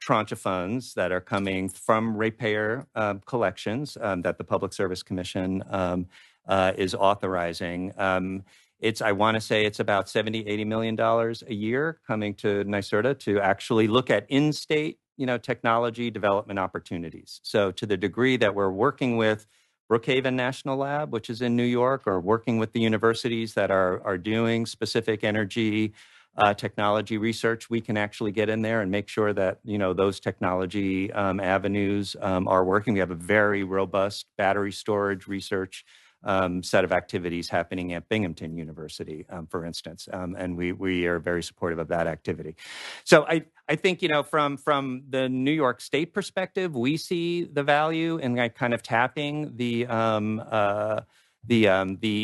tranche of funds that are coming from ratepayer collections that the Public Service Commission is authorizing. I want to say it's about $70-80 million a year coming to NYSERDA to actually look at in-state, technology development opportunities. So to the degree that we're working with Brookhaven National Lab, which is in New York, or working with the universities that are doing specific energy technology research, we can actually get in there and make sure that those technology avenues are working. We have a very robust battery storage research set of activities happening at Binghamton University, for instance, and we are very supportive of that activity. So I think from the New York State perspective, we see the value in kind of tapping the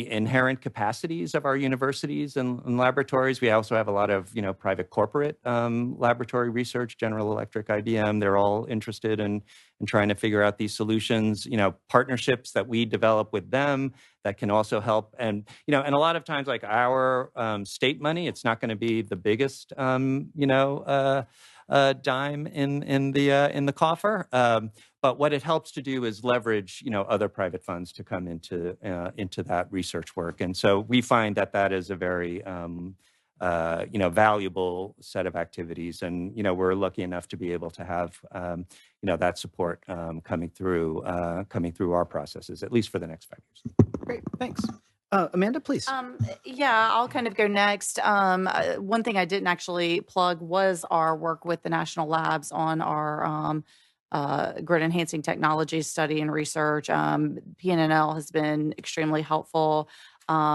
inherent capacities of our universities and laboratories. We also have a lot of private corporate laboratory research, General Electric, IBM. They're all interested in trying to figure out these solutions. Partnerships that we develop with them that can also help. And and a lot of times, like our state money, it's not going to be the biggest dime in the coffer. But what it helps to do is leverage, other private funds to come into that research work. And so we find that is a very valuable set of activities. And, we're lucky enough to be able to have, that support coming through our processes, at least for the next 5 years. Great, thanks. Amanda, please. Yeah, I'll kind of go next. One thing I didn't actually plug was our work with the national labs on our grid enhancing technologies study and research. PNNL has been extremely helpful.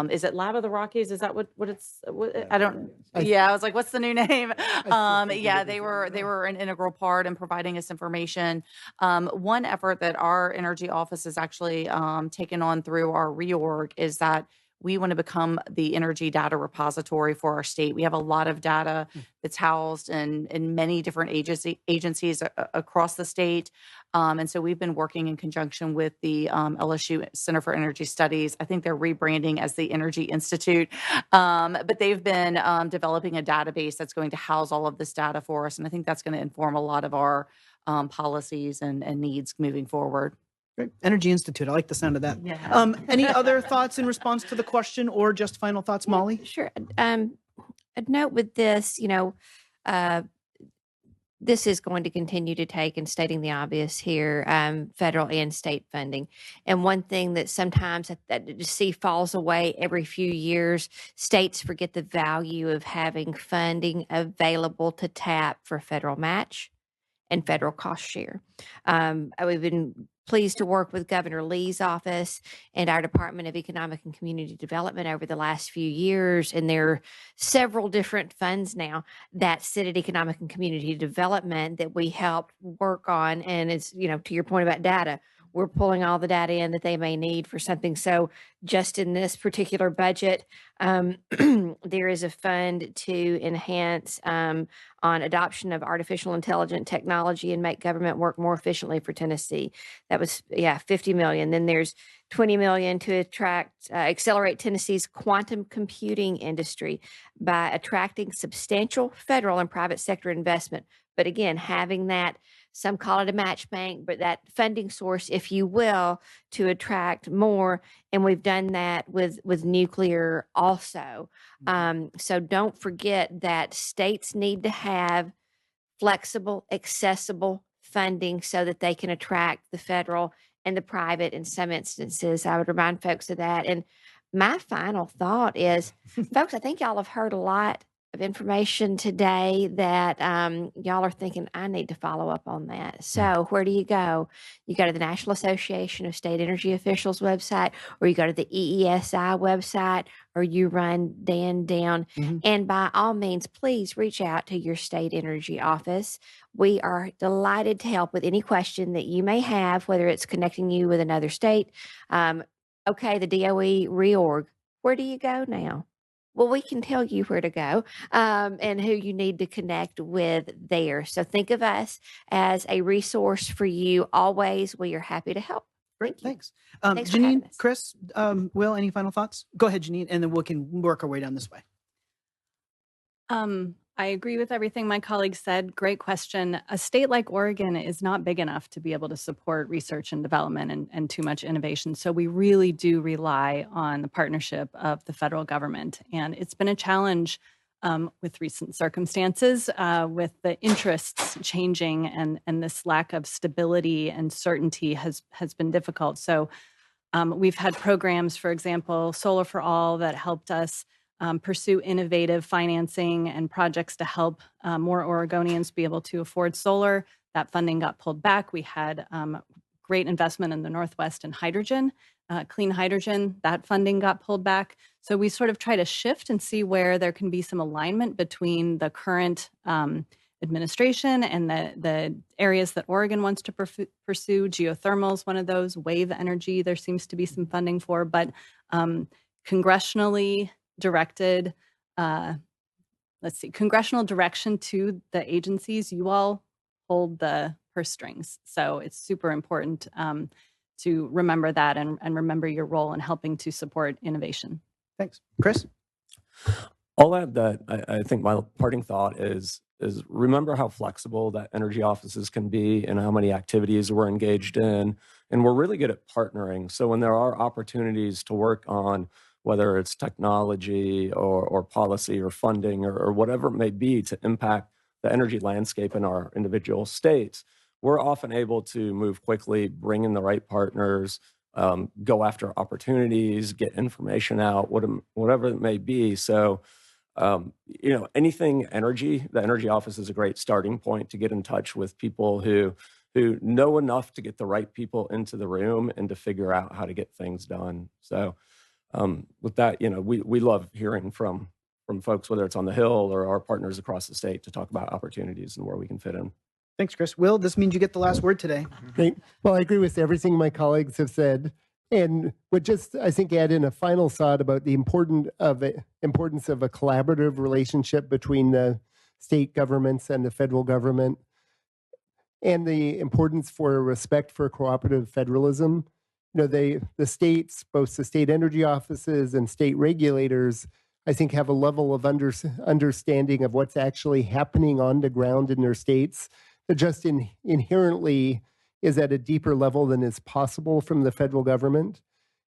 Is it Lab of the Rockies? Is that what it's? I don't. Yeah, I was like, what's the new name? Yeah, they were an integral part in providing us information. One effort that our energy office has actually taken on through our reorg is that we want to become the energy data repository for our state. We have a lot of data that's housed in many different agencies across the state. And so we've been working in conjunction with the LSU Center for Energy Studies. I think they're rebranding as the Energy Institute. But they've been developing a database that's going to house all of this data for us. And I think that's going to inform a lot of our policies and needs moving forward. Great. Energy Institute. I like the sound of that. Yeah. Any other thoughts in response to the question or just final thoughts, Molly? Sure. A note with this, this is going to continue to take, and stating the obvious here, federal and state funding. And one thing that sometimes that you see falls away every few years, states forget the value of having funding available to tap for federal match and federal cost share. We've been pleased to work with Governor Lee's office and our Department of Economic and Community Development over the last few years. And there are several different funds now that sit at Economic and Community Development that we helped work on. And it's, to your point about data, we're pulling all the data in that they may need for something. So just in this particular budget, there is a fund to enhance on adoption of artificial intelligence technology and make government work more efficiently for Tennessee. That was, 50 million. Then there's 20 million to accelerate Tennessee's quantum computing industry by attracting substantial federal and private sector investment. But again, having that, some call it a match bank, but that funding source, if you will, to attract more. And we've done that with nuclear also. So don't forget that states need to have flexible, accessible funding so that they can attract the federal and the private in some instances. I would remind folks of that. And my final thought is, folks, I think y'all have heard a lot of information today that y'all are thinking, I need to follow up on that. So where do you go? You go to the National Association of State Energy Officials website, or you go to the EESI website, or you run Dan down. And by all means, please reach out to your state energy office. We are delighted to help with any question that you may have, whether it's connecting you with another state. Okay, the DOE reorg, where do you go now? Well, we can tell you where to go and who you need to connect with there. So think of us as a resource for you always. We are happy to help. Great, thanks. Thanks for having Janine, us. Chris, Will, any final thoughts? Go ahead, Janine, and then we can work our way down this way. I agree with everything my colleagues said. Great question. A state like Oregon is not big enough to be able to support research and development and too much innovation. So we really do rely on the partnership of the federal government. And it's been a challenge with recent circumstances, with the interests changing, and this lack of stability and certainty has been difficult. So we've had programs, for example, Solar for All, that helped us pursue innovative financing and projects to help more Oregonians be able to afford solar. That funding got pulled back. We had great investment in the Northwest in hydrogen, clean hydrogen. That funding got pulled back. So we sort of try to shift and see where there can be some alignment between the current administration and the areas that Oregon wants to pursue. Geothermal is one of those. Wave energy, there seems to be some funding for, but congressionally directed, congressional direction to the agencies, you all hold the purse strings. So it's super important to remember that and remember your role in helping to support innovation. Thanks. Chris? I'll add that I think my parting thought is remember how flexible that energy offices can be and how many activities we're engaged in. And we're really good at partnering. So when there are opportunities to work on whether it's technology or policy or funding or whatever it may be to impact the energy landscape in our individual states, we're often able to move quickly, bring in the right partners, go after opportunities, get information out, whatever it may be. So, anything energy, the Energy Office is a great starting point to get in touch with people who know enough to get the right people into the room and to figure out how to get things done. So with that, we love hearing from folks, whether it's on the Hill or our partners across the state, to talk about opportunities and where we can fit in. Thanks, Chris. Will, this means you get the last word today. Great. Well, I agree with everything my colleagues have said, and would just, I think, add in a final thought about the importance of a collaborative relationship between the state governments and the federal government, and the importance for respect for cooperative federalism. The states, both the state energy offices and state regulators, I think, have a level of understanding of what's actually happening on the ground in their states that just inherently is at a deeper level than is possible from the federal government.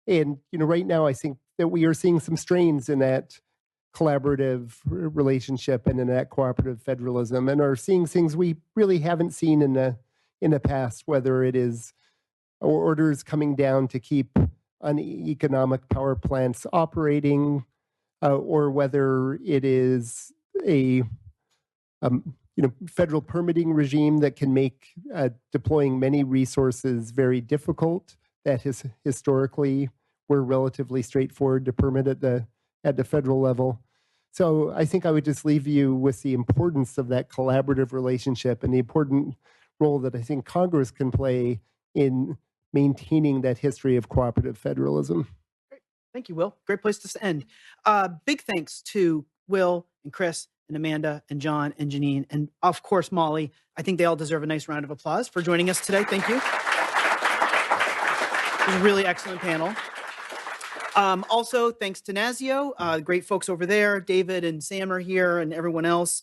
And, right now, I think that we are seeing some strains in that collaborative relationship and in that cooperative federalism, and are seeing things we really haven't seen in the past, whether it is orders coming down to keep uneconomic power plants operating, or whether it is a federal permitting regime that can make deploying many resources very difficult, that historically were relatively straightforward to permit at the federal level. So I think I would just leave you with the importance of that collaborative relationship and the important role that I think Congress can play in maintaining that history of cooperative federalism. Great. Thank you, Will. Great place to end. Big thanks to Will and Chris and Amanda and John and Janine, and of course, Molly. I think they all deserve a nice round of applause for joining us today. Thank you. It was a really excellent panel. Also, thanks to NASEO, great folks over there. David and Sam are here, and everyone else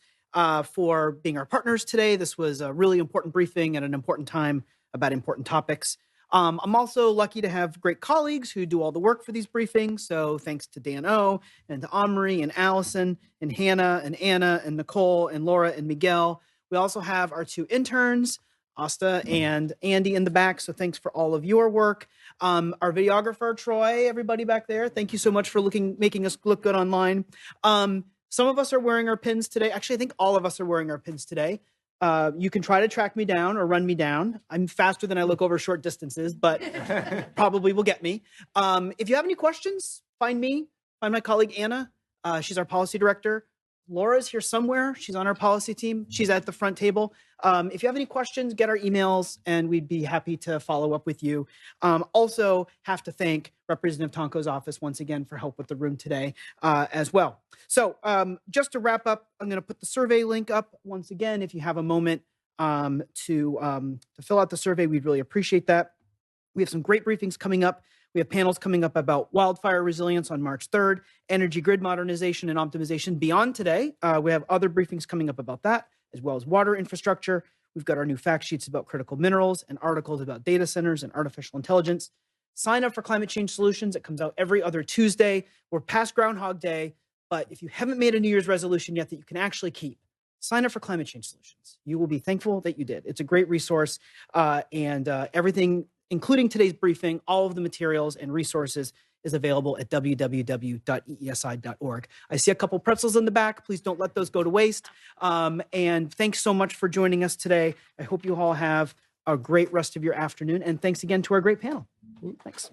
for being our partners today. This was a really important briefing at an important time about important topics. I'm also lucky to have great colleagues who do all the work for these briefings. So thanks to Dan O, and to Omri and Allison and Hannah and Anna and Nicole and Laura and Miguel. We also have our two interns, Asta and Andy, in the back. So thanks for all of your work. Our videographer, Troy, everybody back there. Thank you so much for making us look good online. Some of us are wearing our pins today. Actually, I think all of us are wearing our pins today. You can try to track me down or run me down. I'm faster than I look over short distances, but probably will get me. If you have any questions, find me, find my colleague Anna. She's our policy director. Laura's here somewhere. She's on our policy team. She's at the front table. If you have any questions, get our emails, and we'd be happy to follow up with you. Also have to thank Representative Tonko's office once again for help with the room today as well. So just to wrap up, I'm going to put the survey link up once again. If you have a moment to fill out the survey, we'd really appreciate that. We have some great briefings coming up. We have panels coming up about wildfire resilience on March 3rd, energy grid modernization and optimization beyond today. We have other briefings coming up about that, as well as water infrastructure. We've got our new fact sheets about critical minerals and articles about data centers and artificial intelligence. Sign up for Climate Change Solutions. It comes out every other Tuesday. We're past Groundhog Day, but if you haven't made a New Year's resolution yet that you can actually keep, sign up for Climate Change Solutions. You will be thankful that you did. It's a great resource, and everything, including today's briefing, all of the materials and resources is available at www.eesi.org. I see a couple pretzels in the back. Please don't let those go to waste. And thanks so much for joining us today. I hope you all have a great rest of your afternoon. And thanks again to our great panel. Thanks.